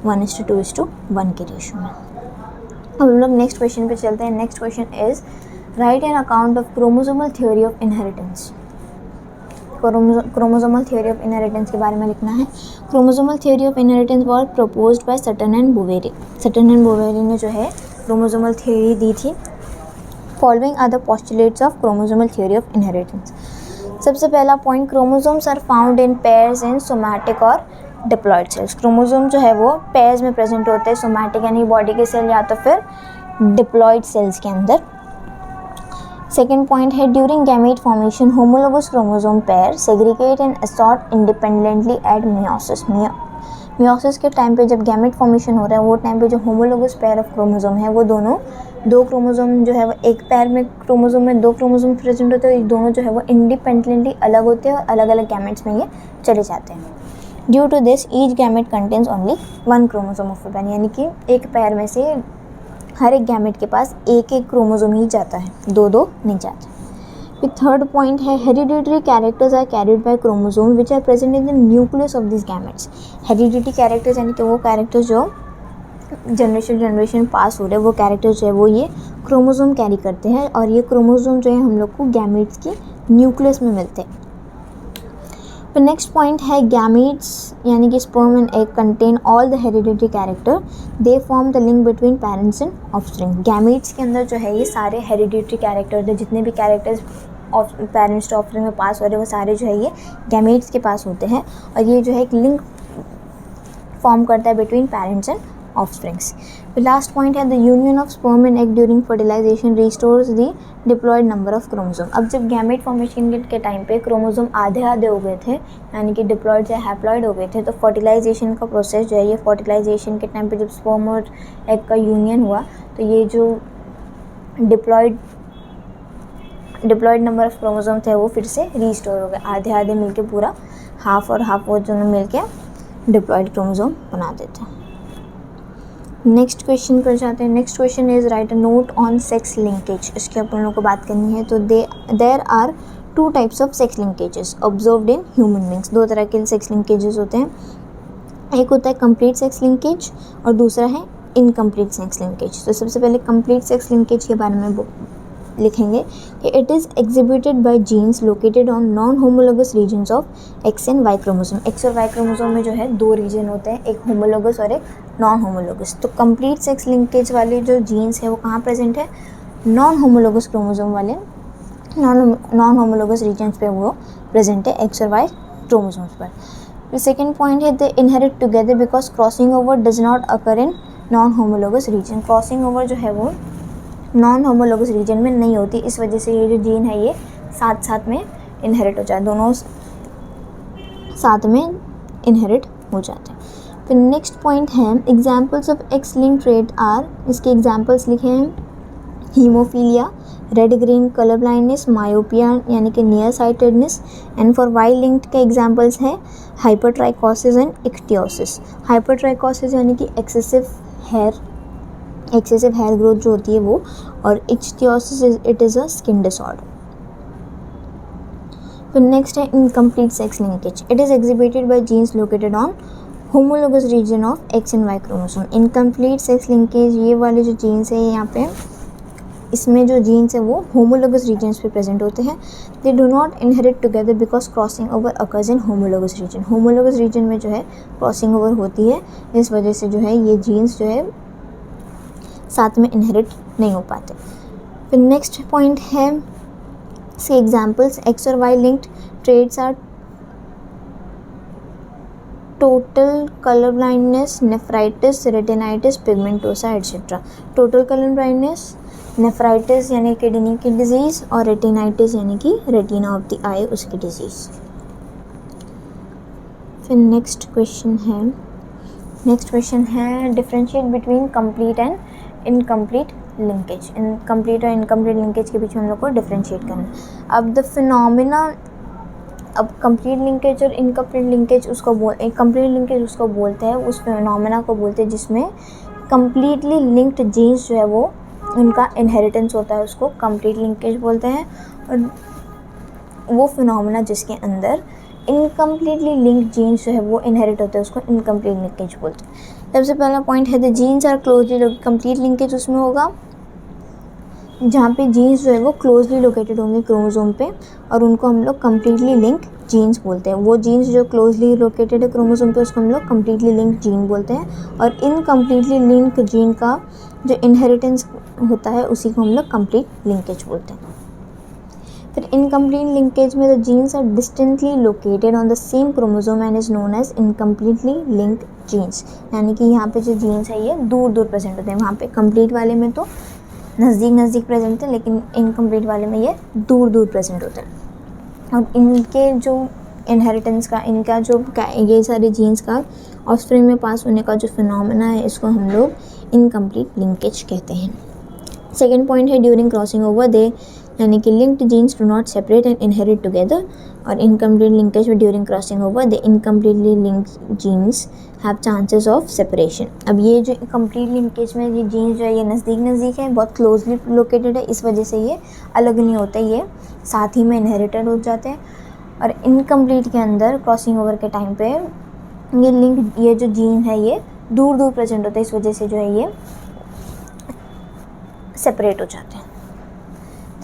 1:2:1 के रेशियो में। अब हम लोग नेक्स्ट क्वेश्चन पे चलते हैं। Next question is write an account of chromosomal theory of inheritance. Chromosomal theory of inheritance के बारे में लिखना है। Chromosomal theory of inheritance was proposed by Sutton and Boveri. Sutton and Boveri ने जो है क्रोमोसोमल थ्योरी दी थी। Following are the postulates of chromosomal theory of inheritance. सबसे पहला point, chromosomes are found in pairs in somatic और diploid cells. Chromosome जो है वो पेयर्स में प्रेजेंट होते हैं, सोमैटिक यानी बॉडी के सेल या तो फिर डिप्लॉयड सेल्स के अंदर। सेकेंड पॉइंट है, during gamete formation homologous chromosome pair segregate and assort independently at meiosis. Meiosis के टाइम पे जब गैमेट फॉर्मेशन हो रहा है, वो टाइम पे जो होमोलोगस पेयर ऑफ क्रोमोसोम है, वो दोनों 2 क्रोमोसोम जो है वो एक पेयर में क्रोमोसोम में 2 क्रोमोसोम प्रेजेंट होते हैं, ये दोनों जो है वो इंडिपेंडेंटली अलग होते हैं और अलग अलग गैमेट्स में ये चले जाते हैं। Due to this each gamete contains only 1 chromosome of pair, यानी कि एक पेयर में से हर एक गैमेट के पास एक क्रोमोसोम ही जाता है, 2 नहीं जाते। फिर थर्ड पॉइंट है, hereditary characters are carried by chromosome which are present in the nucleus of this gametes. Hereditary characters यानी कि वो कैरेक्टर्स जो जनरेशन पास हो रहे हैं, वो कैरेक्टर्स जो है वो ये क्रोमोसोम कैरी करते हैं, और ये क्रोमोसोम जो है हम लोग को गैमेट्स की न्यूक्लियस में मिलते हैं। तो नेक्स्ट पॉइंट है, गैमेट्स यानी कि sperm and egg contain all the hereditary character, they form the link between parents and offspring. Gametes के अंदर जो है ये सारे हेरिडिटरी कैरेक्टर थे, जितने भी कैरेक्टर्स पेरेंट्स टू ऑफस्प्रिंग में पास हो रहे हैं वो सारे जो है ये गैमेट्स के पास होते हैं, और ये जो है एक लिंक फॉर्म करता है between parents and offsprings. Last point है, the union of sperm and egg during fertilisation restores the diploid number of chromosome. अब जब गैमेट फॉर्मेशन के टाइम पे क्रोमोसोम आधे हो गए थे, यानी कि डिप्लॉयड या हैप्लॉयड हो गए थे, तो फर्टिलाइजेशन का प्रोसेस जो है ये फर्टिलाइजेशन के टाइम पे जब स्पर्म और एग का यूनियन हुआ, तो ये जो डिप्लॉयड नंबर ऑफ क्रोमोसोम थे वो फिर से रीस्टोर हो गए, आधे मिलके पूरा हाफ और हाफ वो दोनों मिलके डिप्लॉयड क्रोमोसोम बना देते हैं। नेक्स्ट क्वेश्चन पर जाते हैं। Next question is write a note on sex linkage. इसके अपन लोगों को बात करनी है। तो there are 2 types of sex linkages observed in human beings. 2 तरह के सेक्स लिंकेजेस होते हैं, एक होता है कंप्लीट सेक्स लिंकेज और दूसरा है इनकम्प्लीट सेक्स लिंकेज। तो सबसे पहले कंप्लीट सेक्स लिंकेज के बारे में लिखेंगे कि it is exhibited by genes located on non homologous regions of X and Y chromosome. X और वाई क्रोमोसोम में जो है 2 रीजन होते हैं, एक होमोलोगस और एक नॉन होमोलोगस। तो कंप्लीट सेक्स लिंकेज वाले जो जीन्स है वो कहाँ प्रेजेंट है, नॉन होमोलोगस क्रोमोसोम वाले नॉन होमोलोगस रीजन्स पे वो प्रेजेंट है, एक्स और वाई क्रोमोसोम्स पर। सेकेंड पॉइंट है, they inherit together because crossing over does not occur in non homologous region. Crossing over जो है वो नॉन होमोलोगस रीजन में नहीं होती, इस वजह से ये जो जीन है ये साथ में इनहेरिट हो जाए, दोनों साथ में इनहेरिट हो जाते हैं। फिर नेक्स्ट पॉइंट है, examples of X link trait are, इसके एग्जाम्पल्स लिखे हैं, haemophilia, red green colour blindness, myopia यानी कि near sightedness, and for Y linked के एग्जाम्पल्स हैं हाइपरट्राइकोसिस एंड इक्टियोसिस। हाइपरट्राइकोसिस यानी कि excessive hair excessive hair growth जो होती है वो, और ichthyosis it is a skin disorder. फिर नेक्स्ट है incomplete sex linkage. It is exhibited by genes located on homologous region of X and Y chromosome. Incomplete sex linkage ये वाले जो जीन्स है यहाँ पे, इसमें जो जीन्स है वो होमोलोगस रीजन्स पे प्रेजेंट होते हैं। They do not inherit together because crossing over occurs in homologous region. Homologous region में जो है क्रॉसिंग ओवर होती है, इस वजह से जो है ये जीन्स जो है साथ में इनहेरिट नहीं हो पाते। फिर नेक्स्ट पॉइंट है सी एग्जाम्पल्स। एक्स और Y linked traits are total colour blindness, nephritis, retinitis, pigmentosa etcetera. Total colour blindness, nephritis यानी किडनी की डिजीज़, और रेटिनाइटिस यानी कि रेटिना ऑफ द आई उसकी डिजीज़। फिर नेक्स्ट क्वेश्चन है differentiate between complete and incomplete linkage. Incomplete और incomplete linkage के बीच में हम लोग को डिफरेंशिएट करना है। अब द फिनोमिना, अब कंप्लीट लिंकेज और इनकम्प्लीट लिंकेज कंप्लीट लिंकेज उसको बोलते हैं, उस फिनोमिना को बोलते हैं जिसमें कंप्लीटली लिंक्ड जीन्स जो है वो उनका इनहेरिटेंस होता है, उसको कंप्लीट लिंकेज बोलते हैं। और वो फिनोमिना जिसके अंदर इनकम्प्लीटली लिंक्ड जीन्स जो है वो इनहेरिट होते हैं, उसको इनकम्प्लीट लिंकेज बोलते हैं। सबसे पहला पॉइंट है the genes are closely, complete linkage उसमें होगा जहाँ पे जीन्स जो है वो क्लोजली लोकेटेड होंगे क्रोमोसोम पे, और उनको हम लोग कम्प्लीटली लिंक जीन्स बोलते हैं। वो जीन्स जो क्लोजली लोकेटेड है क्रोमोसोम पे उसको हम लोग कम्प्लीटली लिंक जीन बोलते हैं, और इनकम्प्लीटली लिंक जीन का जो इनहेरिटेंस होता है उसी को हम लोग कंप्लीट लिंकेज बोलते हैं। फिर इनकम्प्लीट लिंकेज में the genes are distantly located on the same chromosome and is known as incompletely link genes. यानी कि यहाँ पे जो जीन्स है ये दूर दूर प्रेजेंट होते हैं। वहाँ पे कंप्लीट वाले में तो नज़दीक प्रेजेंट है, लेकिन इनकम्प्लीट वाले में ये दूर दूर प्रेजेंट होते हैं। और इनके जो इनहेरिटेंस का, इनका जो ये सारे जीन्स का ऑफस्प्रिंग में पास होने का जो फिनोमेना है, इसको हम लोग इनकम्प्लीट लिंकेज कहते हैं। सेकेंड पॉइंट है ड्यूरिंग क्रॉसिंग ओवर दे, यानी कि linked genes do not separate and inherit together. और इनकम्प्लीट लिंकेज में during crossing over the incompletely linked genes have chances of separation. अब ये जो कंप्लीट लिंकेज में ये जीन्स जो है ये नज़दीक है, बहुत क्लोजली लोकेटेड है, इस वजह से ये अलग नहीं होते, ये साथ ही में इनहेरिटेड हो जाते हैं। और इनकम्प्लीट के अंदर क्रॉसिंग ओवर के टाइम पे ये जो जीन है ये दूर दूर प्रेजेंट होता है, इस वजह से जो है ये सेपरेट हो जाते हैं।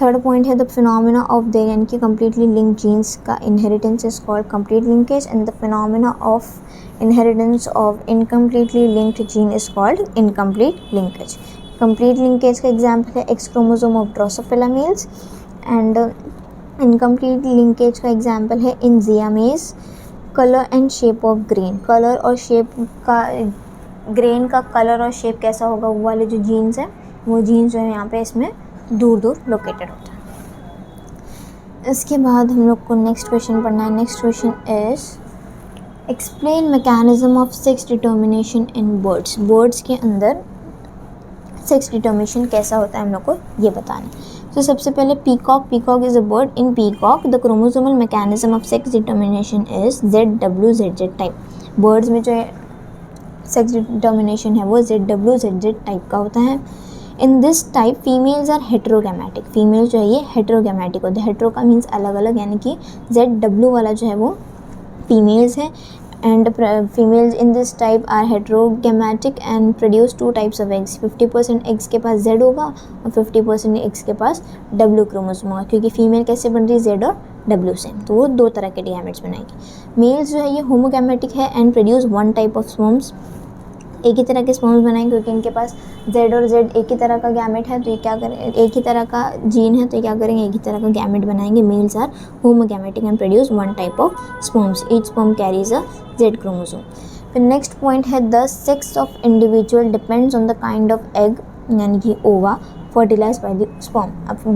थर्ड पॉइंट है द फिनोमिना ऑफ द, यानी कि कम्प्लीटली लिंक्ड जीन्स का inheritance is called complete linkage, and the phenomena of inheritance of incompletely linked gene is called incomplete linkage. Complete linkage का एग्जाम्पल है X chromosome of Drosophila males, and incomplete linkage का example है in Zea mays colour and shape of grain. Colour और shape का, grain का colour और shape कैसा होगा, वो वाले जो जीन्स हैं वो जीन्स जो है यहाँ पे इसमें दूर दूर लोकेटेड होता है। इसके बाद हम लोग को नेक्स्ट क्वेश्चन पढ़ना है। Next question is explain mechanism of sex determination in birds. Birds के अंदर सेक्स डिटर्मिनेशन कैसा होता है हम लोग को ये बताना है। तो सबसे पहले peacock is a bird. In peacock the chromosomal mechanism of sex determination is ZWZZ type. Birds में जो है सेक्स डिटर्मिनेशन है वो ZWZZ टाइप का होता है। In this type females are heterogametic. Female जो है ये हेट्रोगैमेटिक होते हैं। हेट्रो का मीन्स अलग अलग, यानी कि ZW वाला जो है वो फीमेल्स है, and females in this type are heterogametic and produce 2 types of eggs. 50% eggs के पास Z होगा और 50% एग्स के पास W क्रोमोसोम होगा, क्योंकि फीमेल कैसे बन रही है Z और W से, तो वो 2 तरह के गैमेट्स बनाएगी। मेल्स जो है ये होमोगैमेटिक है and produce 1 type of sperms. एक ही तरह के स्पर्म्स बनाएंगे, क्योंकि इनके पास Z और Z एक ही तरह का गैमेट है, तो ये क्या करें, एक ही तरह का जीन है, तो ये क्या करेंगे, एक ही तरह का गैमेट बनाएंगे। Males are homogametic and produce 1 type of sperms. Each sperm carries a Z chromosome. फिर नेक्स्ट पॉइंट है the sex of individual depends on the kind of egg, यानी कि ova fertilize by the sperm. अब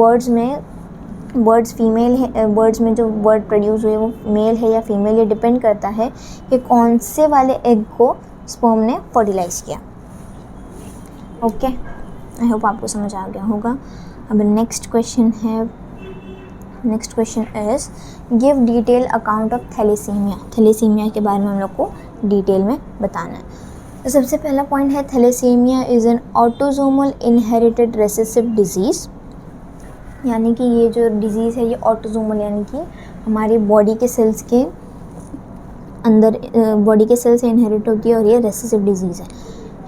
birds female है, birds में जो bird produce हुए वो मेल है या फीमेल, ये डिपेंड करता है कि कौन से वाले एग को स्पर्म ने फर्टिलाइज किया। ओके, आई होप आपको समझ आ गया होगा। अब next question is give detail account of thalassemia. Thalassemia के बारे में हम लोग को डिटेल में बताना है। तो सबसे पहला पॉइंट है thalassemia is an autosomal inherited recessive disease, यानी कि ये जो डिज़ीज़ है ये ऑटोसोमल यानी कि हमारी बॉडी के सेल्स के अंदर बॉडी के सेल से इनहेरिट होती है और ये रेसेसिव डिजीज़ है।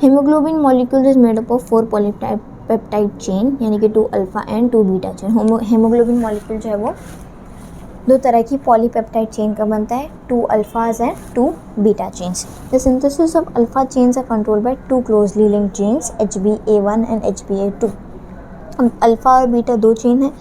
Haemoglobin molecule is made up of 4 polypeptide chain, यानी कि 2 alpha and 2 beta chain. Haemoglobin molecule जो है वो 2 तरह की पॉलीपेप्टाइड चेन का बनता है, 2 alphas and 2 beta chains. The synthesis of alpha chains are controlled by 2 closely linked genes HBA1 and HBA2। अब अल्फ़ा और बीटा 2 चेन है।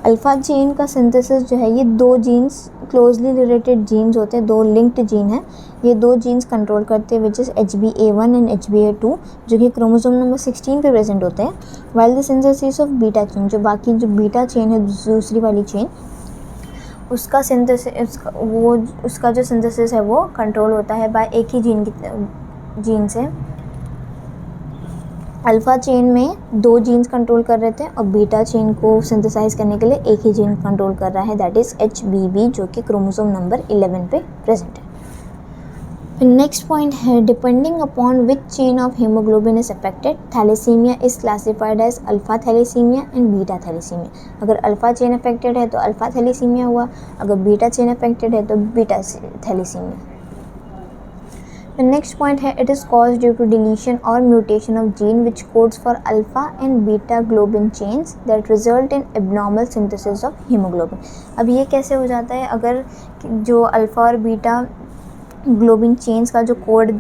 अल्फ़ा चेन का सिंथेसिस जो है ये 2 जीन्स क्लोजली रिलेटेड जीन्स होते हैं, 2 लिंक्ड जीन है, ये 2 जीन्स कंट्रोल करते हैं which is HBA1 and HBA2 जो कि क्रोमोसोम नंबर 16 पे प्रेजेंट होते हैं। While the synthesis of beta chain, जो बाकी जो बीटा चेन है दूसरी वाली चेन, उसका सिंथेसिस उसका जो सिंथेसिस है वो कंट्रोल होता है बाय एक ही जीन से। अल्फ़ा चेन में 2 जीन्स कंट्रोल कर रहे थे और बीटा चेन को सिंथेसाइज करने के लिए एक ही जीन कंट्रोल कर रहा है, दैट इज़ HBB जो कि क्रोमोसोम नंबर 11 पे प्रेजेंट है। नेक्स्ट पॉइंट है depending upon which chain of haemoglobin is affected thalassemia is classified as alpha thalassemia and beta thalassemia. अगर अल्फ़ा चेन अफेक्टेड है तो अल्फ़ा थैलेसीमिया हुआ, अगर बीटा चेन अफेक्टेड है तो बीटा थैलेसीमिया। नेक्स्ट पॉइंट है it is cause due to deletion और mutation of gene which codes for alpha and beta globin chains that result in abnormal synthesis of haemoglobin. अब ये कैसे हो जाता है, अगर जो अल्फ़ा और बीटा ग्लोबिन चेन्स का जो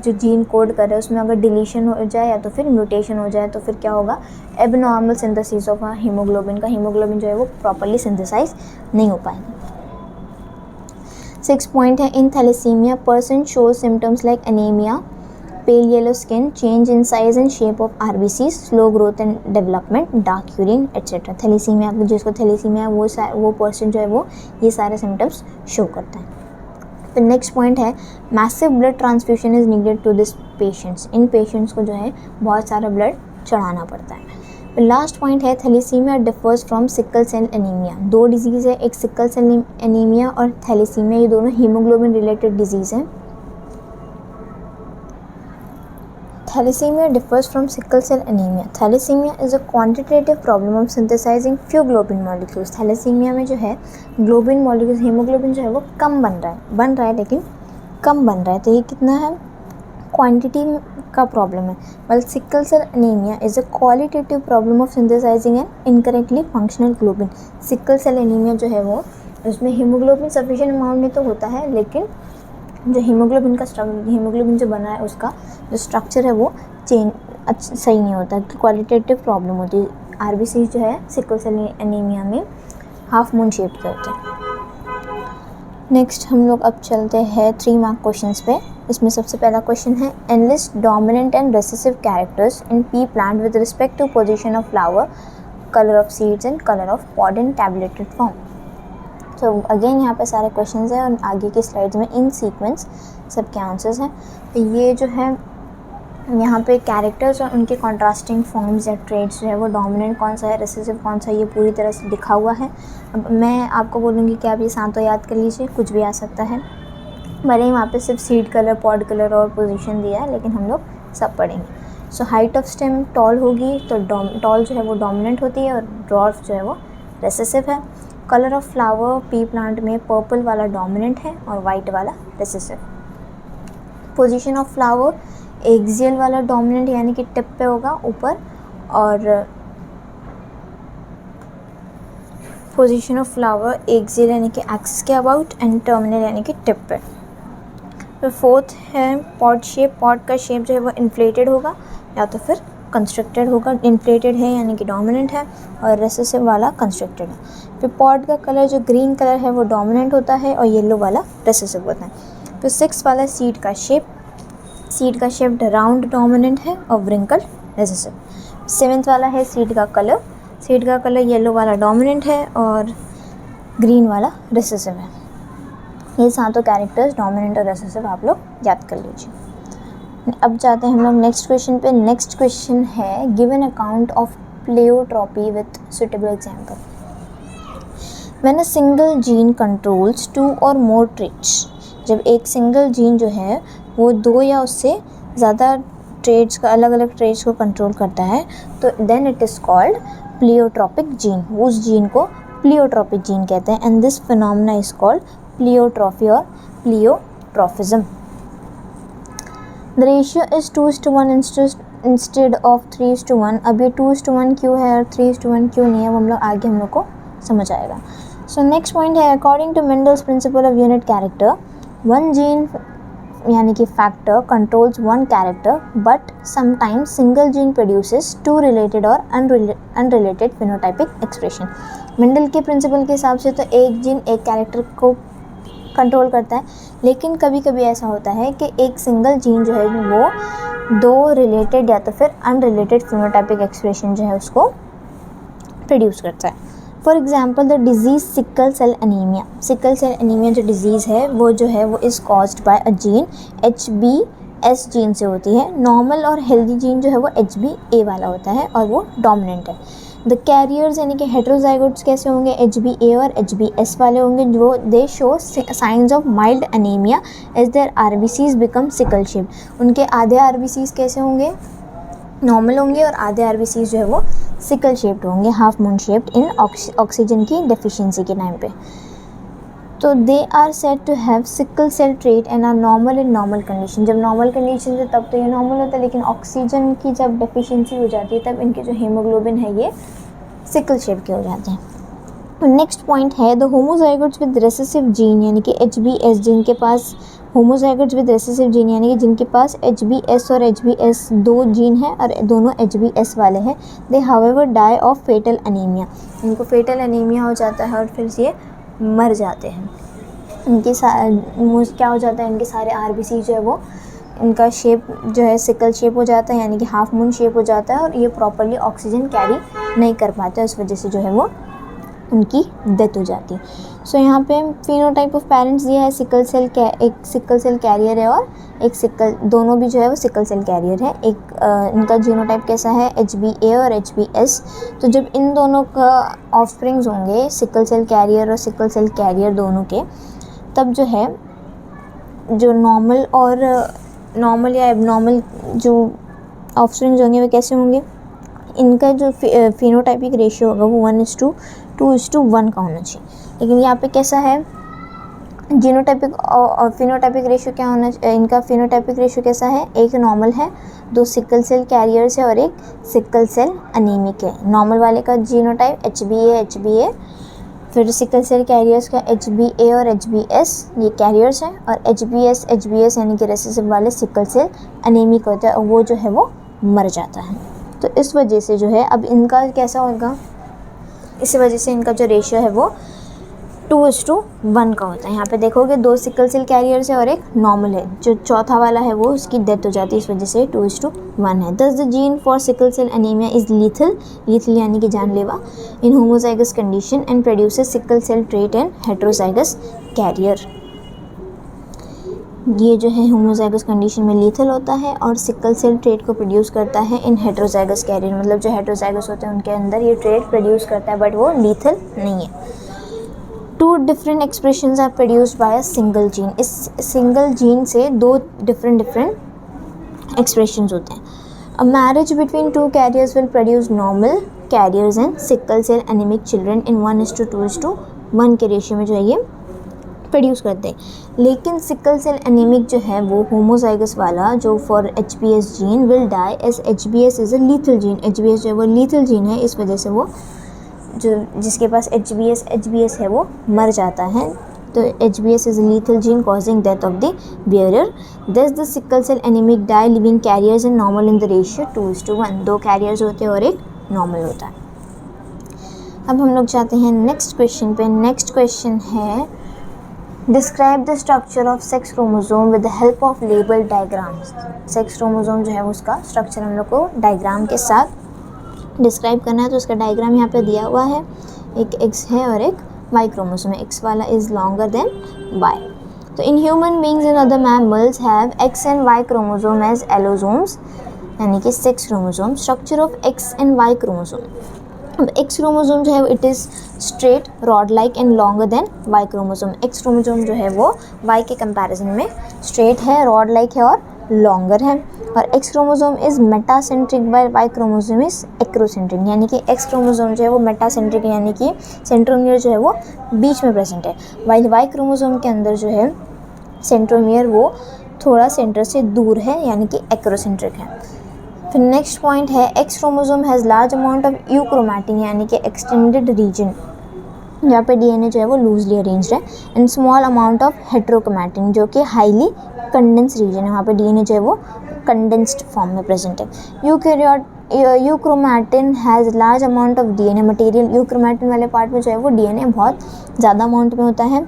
जीन कोड कर रहा है उसमें अगर डिलीशन हो जाए या तो फिर म्यूटेशन हो जाए तो फिर क्या होगा, एबनॉर्मल सिंथेसिस ऑफ हीमोग्लोबिन का हीमोग्लोबिन जो है वो प्रॉपर्ली सिंथेसाइज नहीं हो पाएगा। 6 पॉइंट है in thalassaemia person shows symptoms like anaemia, pale yellow skin, change in size and shape of RBC, slow growth and development, dark urine etcetera. Thalassaemia जिसको thalassaemia वो पर्सन जो है वो ये सारे सिम्टम्स शो करता है। फिर नेक्स्ट पॉइंट है massive blood transfusion is needed to this patients, इन पेशेंट्स को जो है बहुत सारा ब्लड चढ़ाना पड़ता है। फिर लास्ट पॉइंट है thalassemia differs from sickle cell anaemia. 2 disease है, एक सिकल सेल एनीमिया और थैलेसीमिया, ये दोनों हीमोग्लोबिन रिलेटेड डिजीज़ हैं। Thalassemia differs from sickle cell anemia. Thalassemia is a quantitative problem of synthesizing few globin molecules. Thalassemia में जो है globin molecules haemoglobin जो है वो कम बन रहा है लेकिन कम बन रहा है, तो ये कितना है, क्वांटिटी का प्रॉब्लम है। Well sickle cell anaemia is a qualitative problem of synthesizing an incorrectly functional globin. Sickle cell anaemia जो है वो उसमें हीमोग्लोबिन सफिशिएंट अमाउंट में तो होता है लेकिन जो हीमोग्लोबिन जो बना है उसका जो स्ट्रक्चर है वो सही नहीं होता, क्वालिटेटिव प्रॉब्लम होती है। RBC जो है सिकल सेल एनीमिया में हाफ मून शेप के होते हैं। नेक्स्ट हम लोग अब चलते हैं 3 मार्क क्वेश्चंस पे। इसमें सबसे पहला क्वेश्चन है enlist dominant and recessive characters in pea plant with respect to position of flower, colour of seeds and colour of pod in tabulated form. तो अगेन यहाँ पे सारे क्वेश्चंस हैं और आगे की स्लाइड्स में इन सीक्वेंस सबके आंसर्स हैं। तो ये जो है यहाँ पे कैरेक्टर्स और उनके कॉन्ट्रास्टिंग फॉर्म्स या ट्रेड्स जो है वो डोमिनेंट कौन सा है, रिसेसिव कौन सा है, ये पूरी तरह से लिखा हुआ है। अब मैं आपको बोलूँगी कि आप ये सातों याद कर लीजिए, कुछ भी आ सकता है। भले ही वहाँ पे सिर्फ सीड कलर, पॉड कलर और पोजीशन दिया है लेकिन हम लोग सब पढ़ेंगे। So height of stem tall होगी तो टॉल जो है वो डोमिनेंट होती है और ड्वार्फ जो है वो रिसेसिव है। Colour of flower P plant में पर्पल वाला डोमिनेंट है और वाइट वाला recessive. Position of flower axial वाला डोमिनेंट यानी कि टिप पे होगा ऊपर, और पोजीशन ऑफ फ्लावर एक्सियल यानी कि एक्सिस के अबाउट एंड टर्मिनल यानी कि टिप पे। फिर 4th है पॉड शेप। पॉड का शेप जो है वो इन्फ्लेटेड होगा या तो फिर कंस्ट्रक्टेड होगा। इन्फ्लेटेड है यानी कि डोमिनेंट है और रेसेसिव वाला कंस्ट्रक्टेड है। फिर पॉड का कलर जो ग्रीन कलर है वो डोमिनेंट होता है और येलो वाला रेसेसिव होता है। फिर 6 वाला सीड का शेप राउंड डोमिनेंट है और व्रिंकल रेसेसिव। 7th वाला है सीड का कलर येलो वाला डोमिनेंट है और ग्रीन वाला रेसेसिव है। ये सातों कैरेक्टर्स डोमिनेंट और रेसेसिव आप लोग याद कर लीजिए। अब जाते हैं हम लोग नेक्स्ट क्वेश्चन पे। नेक्स्ट क्वेश्चन है give an account of pleiotropy with suitable example. When a single gene controls 2 और मोर ट्रेट्स, जब एक सिंगल जीन जो है वो 2 या उससे ज़्यादा ट्रेड्स का अलग अलग ट्रेड्स को कंट्रोल करता है, तो then it is called pleiotropic gene. उस जीन को प्लियोट्रॉपिक जीन कहते हैं and this phenomena is called pleiotrophy और pleiotropism. The ratio is 2:1 instead of 3:1। अब ये 2:1 क्यों है और 3:1 क्यों नहीं है, वो हम लोग आगे हम लोग को समझ आएगा। सो नेक्स्ट पॉइंट है, according to Mendel's principle of unit character, one gene यानी कि factor controls one character but sometimes single gene produces two related और अनरिलेटेड फिनोटाइपिक एक्सप्रेशन। मेंडल के प्रिंसिपल के हिसाब से तो एक जीन एक कैरेक्टर को कंट्रोल करता है, लेकिन कभी कभी ऐसा होता है कि एक सिंगल जीन जो है वो दो रिलेटेड या तो फिर अनरिलेटेड फिनोटाइपिक एक्सप्रेशन जो है उसको प्रोड्यूस करता है। For example the disease sickle cell anaemia. Sickle cell anaemia जो डिजीज़ है वो is caused by a gene HBS gene से होती है। नॉर्मल और हेल्दी जीन जो है वो HBA वाला होता है और वो डोमिनेंट है। द कैरियर्स यानी कि हेट्रोजाइगोट्स कैसे होंगे, HBA और HBS वाले होंगे, जो they show signs of mild anaemia as their RBCs become sickle shape. उनके आधे RBCs कैसे होंगे, नॉर्मल होंगे और आधे RBCs जो है वो सिकल शेप्ड होंगे, half moon shaped in oxygen की डेफिशिएंसी के टाइम पे। तो they are said to have sickle cell trait and are normal in normal condition. जब नॉर्मल कंडीशन है तब तो ये नॉर्मल होता है, लेकिन ऑक्सीजन की जब डेफिशिएंसी हो जाती है तब इनके जो हीमोग्लोबिन है ये सिकल शेप के हो जाते हैं। नेक्स्ट पॉइंट है the homozygotes with recessive gene यानी कि HBS, जिनके पास होमोजाइगोट्स विद रेसेसिव जीन यानी कि जिनके पास HBS और HBS दो जीन हैं और दोनों HBS वाले हैं, they however die of fetal anaemia. इनको फेटल एनीमिया हो जाता है और फिर ये मर जाते हैं। इनके क्या हो जाता है, इनके सारे RBC जो है वो इनका शेप जो है सिकल शेप हो जाता है यानी कि हाफ मून शेप हो जाता है और ये प्रॉपरली ऑक्सीजन कैरी नहीं कर पाते, इस वजह से जो है वो उनकी डेथ हो जाती है। सो यहाँ पे फिनोटाइप ऑफ पेरेंट्स दिया है, सिकल सेल एक सिकल सेल कैरियर है और एक सिकल, दोनों भी जो है वो सिकल सेल कैरियर है। एक इनका जीनोटाइप कैसा है, HBA और HBS। तो जब इन दोनों का ऑफस्प्रिंग्स होंगे सिकल सेल कैरियर और सिकल सेल कैरियर दोनों के, तब जो है जो नॉर्मल या एबनॉर्मल जो ऑफस्प्रिंग्स होंगे वे कैसे होंगे, इनका जो फिनोटाइपिक रेशियो होगा वो 1:2:1 का होना चाहिए। लेकिन यहाँ पे कैसा है, जीनोटाइपिक और फिनोटाइपिक रेशियो क्या होना चाहिए, इनका फिनोटाइपिक रेशियो कैसा है, एक नॉर्मल है, दो सिकल सेल कैरियर्स है और एक सिकल सेल एनीमिक है। नॉर्मल वाले का जीनोटाइप HBA, फिर सिकल सेल कैरियर्स का HBA और HBS ये कैरियर्स हैं, और HBS यानी कि रेसेसिव वाले सिकल सेल एनीमिक होता है और वो जो है वो मर जाता है। तो इस वजह से जो है अब इनका कैसा होगा, इसी वजह से इनका जो रेशियो है वो 2:1 का होता है। यहाँ पे देखोगे दो सिकल सेल कैरियर्स है और एक नॉर्मल है, जो चौथा वाला है वो उसकी डेथ हो जाती है, इस वजह से 2:1 है। Thus the gene for sickle cell anaemia is lethal यानी कि जानलेवा in homozygous condition and produces sickle cell trait and heterozygous carrier. ये जो है होमोजाइगस कंडीशन में लीथल होता है और सिकल सेल ट्रेट को प्रोड्यूस करता है इन हेट्रोजाइगस कैरियर, मतलब जो हेट्रोजाइगस होते हैं उनके अंदर ये ट्रेट प्रोड्यूस करता है बट वो लीथल नहीं है। 2 different expressions are produced by a single gene. इस सिंगल जीन से दो डिफरेंट एक्सप्रेशंस होते हैं। A marriage between 2 carriers will produce normal carriers and sickle cell anaemic children in 1:2:1 के रेशियो में जो है ये प्रोड्यूस करते हैं। लेकिन सिकल सेल एनीमिक जो है वो होमोजाइगस वाला जो for HBS gene will die as HBS is a lethal gene. HBS जो है वो लीथल जीन है, इस वजह से वो जो जिसके पास HBS है वो मर जाता है। तो HBS is a lethal gene causing death of the bearer. Thus the sickle cell anaemic die living carriers and normal in the ratio 2:1। 2 carriers होते हैं और एक नॉर्मल होता है। अब हम लोग जाते हैं नेक्स्ट क्वेश्चन पे। नेक्स्ट क्वेश्चन है describe the structure of sex chromosome with the help of label diagrams. Sex chromosome जो है उसका स्ट्रक्चर हम लोग को डायग्राम के साथ डिस्क्राइब करना है। तो उसका डायग्राम यहाँ पे दिया हुआ है, एक X है और एक Y क्रोमोसोम है। X वाला इज़ लॉन्गर देन Y। तो in human beings and other mammals have X and Y chromosome as allosomes यानी कि sex chromosome. Structure of X and Y chromosome, अब X क्रोमोसोम जो है it is straight rod like and longer than Y chromosome. X chromosome जो है वो Y के comparison में स्ट्रेट है, रॉड लाइक है और लॉन्गर है। और X chromosome is metacentric by Y chromosome is acrocentric, यानी कि एक्स क्रोमोसोम जो है वो मेटासेंट्रिक यानी कि सेंट्रोमियर जो है वो बीच में प्रेजेंट है, वाइल वाई क्रोमोसोम के अंदर जो है सेंट्रोमियर वो थोड़ा सेंटर से दूर है यानी कि एक्रोसेंट्रिक है। फिर नेक्स्ट पॉइंट है X chromosome has large amount of euchromatin यानी कि एक्सटेंडेड रीजन, जहाँ पे डीएनए जो है वो लूजली अरेंज्ड है, and small amount of heterochromatin जो कि हाईली कंडेंस रीजन है, वहाँ पे डीएनए जो है वो कंडेंस्ड फॉर्म में प्रेजेंट है। Euchromatin has large amount of DNA material, euchromatin वाले पार्ट में जो है वो डीएनए बहुत ज़्यादा अमाउंट में होता है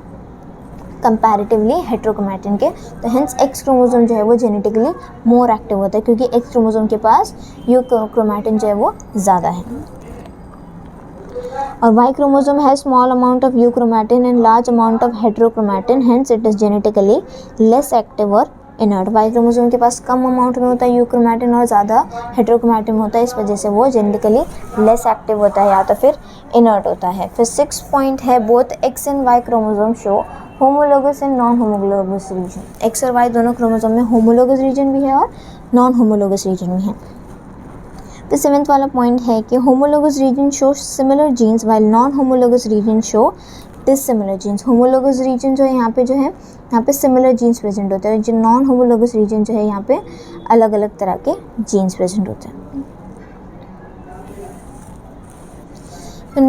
कंपैरेटिवली हेट्रोक्रोमैटिन के, तो हेंस एक्स क्रोमोसोम जो है वो जेनेटिकली मोर एक्टिव होता है क्योंकि एक्स क्रोमोसोम के पास यूक्रोमैटिन जो है वो ज़्यादा है। और Y chromosome has small amount of euchromatin and large amount of heterochromatin, hence it is genetically less active और इनर्ट। वाई क्रोमोसोम के पास कम अमाउंट में होता है यूक्रोमैटिन और ज़्यादा हेट्रोक्रोमैटिन होता है, इस वजह से वो जेनेटिकली लेस एक्टिव होता है या तो फिर इनर्ट होता है। फिर 6 पॉइंट है both X and Y chromosome show homologous and non homologous region, X और वाई दोनों क्रोमोसोम में होमोलोगस रीजन भी है और नॉन होमोलोगस रीजन भी है। फिर 7th वाला पॉइंट है कि homologous region show similar genes while non homologous region show dissimilar genes. Homologous region जो है यहाँ पे सिमिलर जीन्स प्रेजेंट होते हैं, जो नॉन होमोलोगस रीजन जो है यहाँ पे अलग अलग तरह के जीन्स प्रेजेंट होते हैं।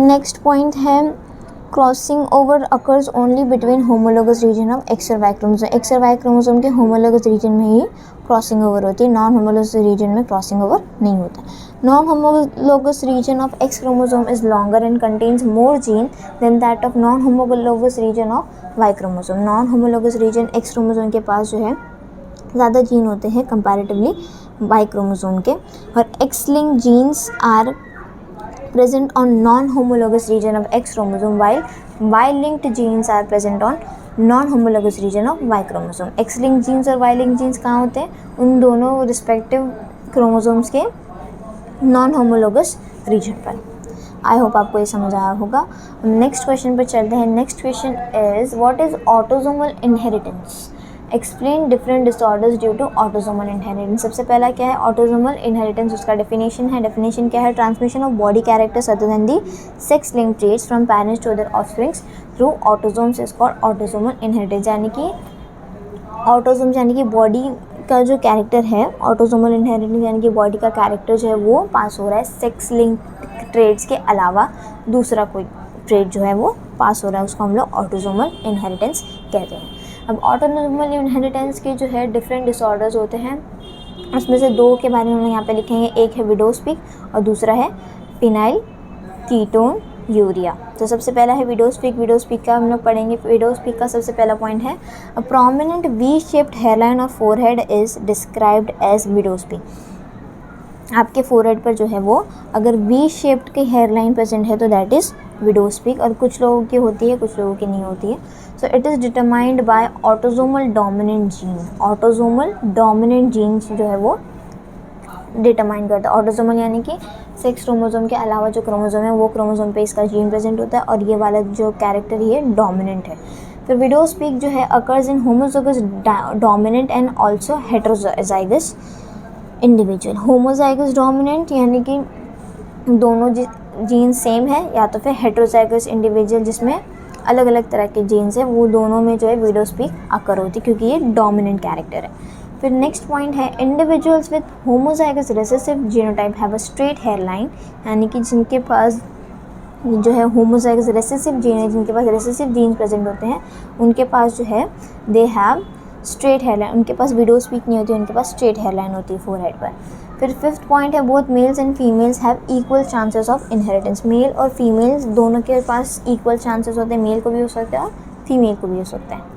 नेक्स्ट पॉइंट है crossing over occurs only between homologous region of X और वाई क्रोमोसोम, एक्स और वाई क्रोमोसोम के होमोलोगस रीजन में ही क्रॉसिंग ओवर होती है, नॉन होमोलोगस रीजन में क्रॉसिंग ओवर नहीं होता। Non homologous region of X chromosome is longer and contains more gene than that of non homologous region of Y chromosome. Non homologous region X chromosome के पास जो है ज़्यादा gene होते हैं कंपैरेटिवली वाई क्रोमोसोम के, और X link genes are present on non-homologous region of X chromosome while Y-linked genes are present on non-homologous region of Y chromosome। X-linked genes और Y-linked genes कहाँ होते हैं? उन दोनों रिस्पेक्टिव क्रोमोसोम्स के non-homologous region पर। आई होप आपको ये समझ आया होगा। नेक्स्ट क्वेश्चन पर चलते हैं। Next question is what is autosomal inheritance, explain different disorders due to autosomal inheritance. सबसे पहला क्या है ऑटोसोमल इनहेरिटेंस, उसका डेफिनेशन है। डेफिनेशन क्या है? Transmission of body characters other than the sex link traits from parents to their offsprings through autosomes is called autosomal inheritance. यानी कि ऑटोसोम्स यानी कि बॉडी का जो कैरेक्टर है, ऑटोसोमल इनहेरिटेंस यानी कि बॉडी का कैरेक्टर जो है वो पास हो रहा है सेक्स लिंक ट्रेट्स के अलावा दूसरा कोई ट्रेट जो है वो पास हो रहा है, उसको हम लोग ऑटोसोमल इनहेरिटेंस कहते हैं। अब ऑटोसोमल इनहेरिटेंस के जो है डिफरेंट डिसऑर्डर्स होते हैं, उसमें से दो के बारे में हम लोग यहाँ पे लिखेंगे। एक है विडोस्पिक और दूसरा है फिनाइल कीटोन यूरिया। तो सबसे पहला है विडोस्पिक। विडोस्पिक का हम लोग पढ़ेंगे। विडोस्पिक का सबसे पहला पॉइंट है a prominent V shaped hairline और फोरहेड इज डिस्क्राइब्ड एज विडोस्पिक। आपके फोरहेड पर जो है वो अगर वी शेप्ड की हेयरलाइन प्रेजेंट है तो दैट इज़ विडोस्पिक, और कुछ लोगों की होती है कुछ लोगों की नहीं होती है। So it is determined by autosomal dominant gene. Autosomal dominant gene जो है वो डिटरमाइन करता है। ऑटोसोमल यानी कि सेक्स क्रोमोसोम के अलावा जो क्रोमोसोम है वो क्रोमोसोम पे इसका जीन प्रेजेंट होता है, और ये वाला जो कैरेक्टर ये डोमिनेंट है। फिर विडोस्पिक जो है occurs in homozygous dominant and also heterozygous individual. Homozygous dominant यानी कि दोनों जीन सेम है, या तो फिर हेटेरोज़ाइगस इंडिविजुअल जिसमें अलग अलग तरह के जीन्स हैं, वो दोनों में जो है विडोस्पिक अकर होती है क्योंकि ये डोमिनेंट कैरेक्टर है। फिर नेक्स्ट पॉइंट है individuals with homozygous recessive genotype have a straight hair line, यानी कि जिनके पास जो है होमोज़ाइगस रिसेसिव जीन है, जिनके पास रिसेसिव जीन प्रेजेंट होते हैं, उनके पास जो है they have straight hair line. उनके पास विडोस्पिक नहीं होती, उनके पास स्ट्रेट हेयर लाइन होती है फोरहेड पर। फिर फिफ्थ पॉइंट है both males and females have equal chances of inheritance. Male और फीमेल्स दोनों के पास इक्वल चांसेस होते हैं, मेल को भी हो सकता है और फीमेल को भी हो सकता है।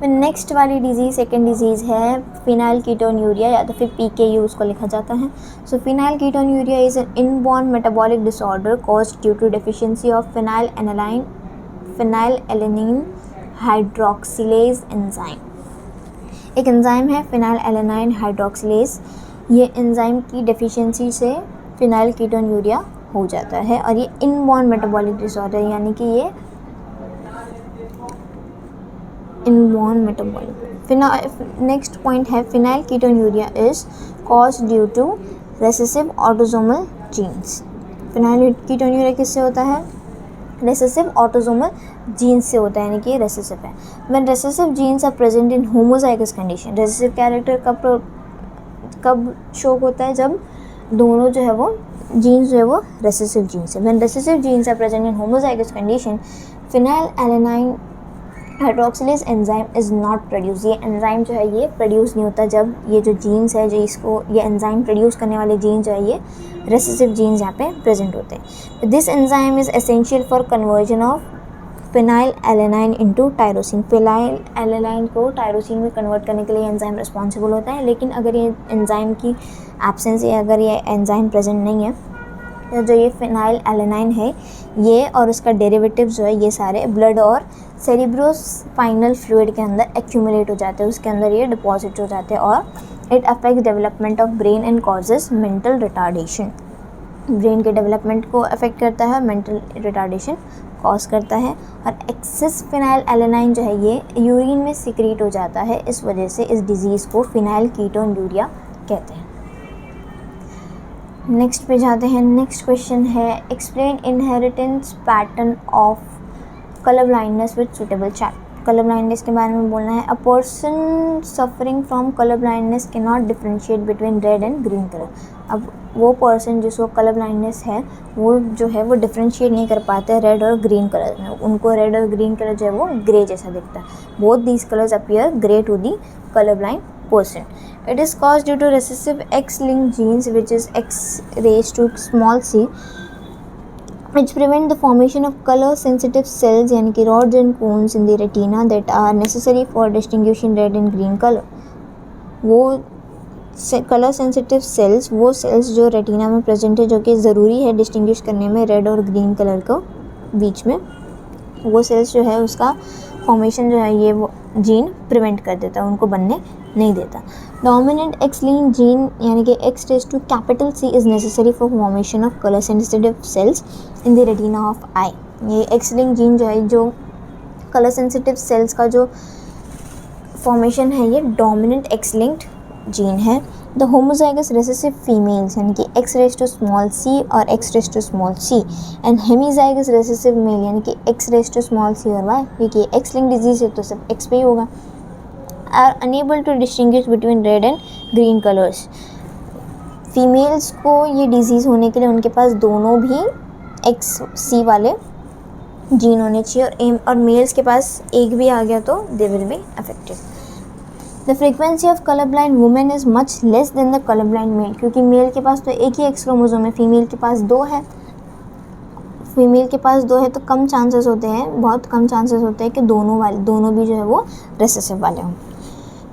फिर नेक्स्ट वाली डिजीज़ सेकेंड डिजीज़ है फिनाइल कीटोन्यूरिया, या तो फिर PKU उसको लिखा जाता है। So phenylketonuria is an inborn metabolic disorder caused due to deficiency of phenylalanine hydroxylase enzyme. एक एंजाइम है फिनाइल एलेनाइन हाइड्रोक्सिलेज, ये एंजाइम की डेफिशिएंसी से फिनाइल कीटोन्यूरिया हो जाता है, और ये इनबॉर्न मेटाबॉलिक डिसऑर्डर यानी कि ये इनबॉर्न मेटाबॉलिक नेक्स्ट पॉइंट है phenylketonuria is cause due to recessive autosomal genes. Phenylketonuria किससे होता है? रेसेसिव ऑटोसोमल जीन्स से होता है, यानी कि रेसेसिव है। When recessive genes are present in homozygous condition, recessive character कब शो होता है? जब दोनों जो है वो जीन्स जो है वो रेसेसिव जीन्स है। When recessive genes are present in homozygous condition, phenylalanine hydroxylase enzyme is not produce. ये एंजाइम जो है ये प्रोड्यूस नहीं होता जब ये जो जीन्स है, जो इसको ये एंजाइम प्रोड्यूस करने वाले जीन्स जो है ये रेसेसिव जीन्स यहाँ पे प्रेजेंट होते हैं। This enzyme is essential for conversion of phenyl alanine into tyrosine. Phenyl alanine को टायरोसिन में कन्वर्ट करने के लिए एंजाइम रिस्पॉन्सिबल होता है, लेकिन अगर ये एंजाइम की एब्सेंस या अगर ये एंजाइम प्रेजेंट नहीं है तो जो ये फिनाइल एलेनाइन है ये और उसका डेरिवेटिव जो है ये सारे ब्लड और सेरिब्रोस्पाइनल फ्लूइड के अंदर एक्यूमुलेट हो जाते हैं, उसके अंदर ये डिपॉजिट हो जाते हैं और it affects development of brain and causes mental retardation. Brain के डेवलपमेंट को अफेक्ट करता है, मेंटल रिटार्डेशन कॉज करता है। और एक्सेस फिनाइल एलेनाइन जो है ये यूरिन में सिक्रीट हो जाता है, इस वजह से इस डिजीज़ को फिनाइल कीटोन्यूरिया कहते हैं। नेक्स्ट पे जाते हैं। नेक्स्ट क्वेश्चन है explain inheritance pattern of colour blindness with suitable chart. Colour blindness के बारे में बोलना है। A person suffering from colour blindness can not differentiate between red and green colour. अब वो पर्सन जिसको कलर ब्लाइंडनेस है वो जो है वो डिफ्रेंशिएट नहीं कर पाते रेड और ग्रीन कलर में। उनको रेड और ग्रीन कलर जो है वो ग्रे जैसा दिखता है। Both these colours appear grey to the colour blind person. It is caused due to recessive X-linked genes, which is X raised to small c, which prevent the formation of color-sensitive cells, यानी कि rods and cones in the retina that are necessary for distinguishing red and green color. वो colour sensitive sales, वो sales जो retina में present है, जो कि ज़रूरी है डिस्टिंग्विश करने में रेड और ग्रीन कलर को बीच में, वो सेल्स जो है उसका फॉर्मेशन जो है ये वो जीन प्रिवेंट कर देता है, उनको बनने नहीं देता। डोमिनेंट एक्स लिंक्ड जीन यानी कि X raised to capital C is necessary for formation of colour sensitive cells in the retina of eye. ये एक्स लिंक्ड जीन जो है, जो कलर सेंसिटिव सेल्स का जो फॉर्मेशन है, ये डोमिनेंट एक्स लिंक्ड जीन है। द होमोजाइगस रेसेसिव फीमेल्स यानी कि X raised to small c और X raised to small c and hemizygous recessive male यानी कि X raised to small c और y, क्योंकि एक्स लिंक्ड डिजीज़ है तो सब X पे ही होगा। Are unable to distinguish between red and green colours. Females को ये डिजीज़ होने के लिए उनके पास दोनों भी XC वाले जीन होने चाहिए और मेल्स के पास एक भी आ गया तो दे will be affected. The frequency of colour blind women is much less than the colour blind mail, क्योंकि मेल के पास तो एक ही एक्स क्रोमोसोम है, फीमेल के पास दो है। फीमेल के पास दो है तो कम चांसेस होते हैं, बहुत कम चांसेस होते हैं कि दोनों भी जो है वो रेसेसिव वाले हों।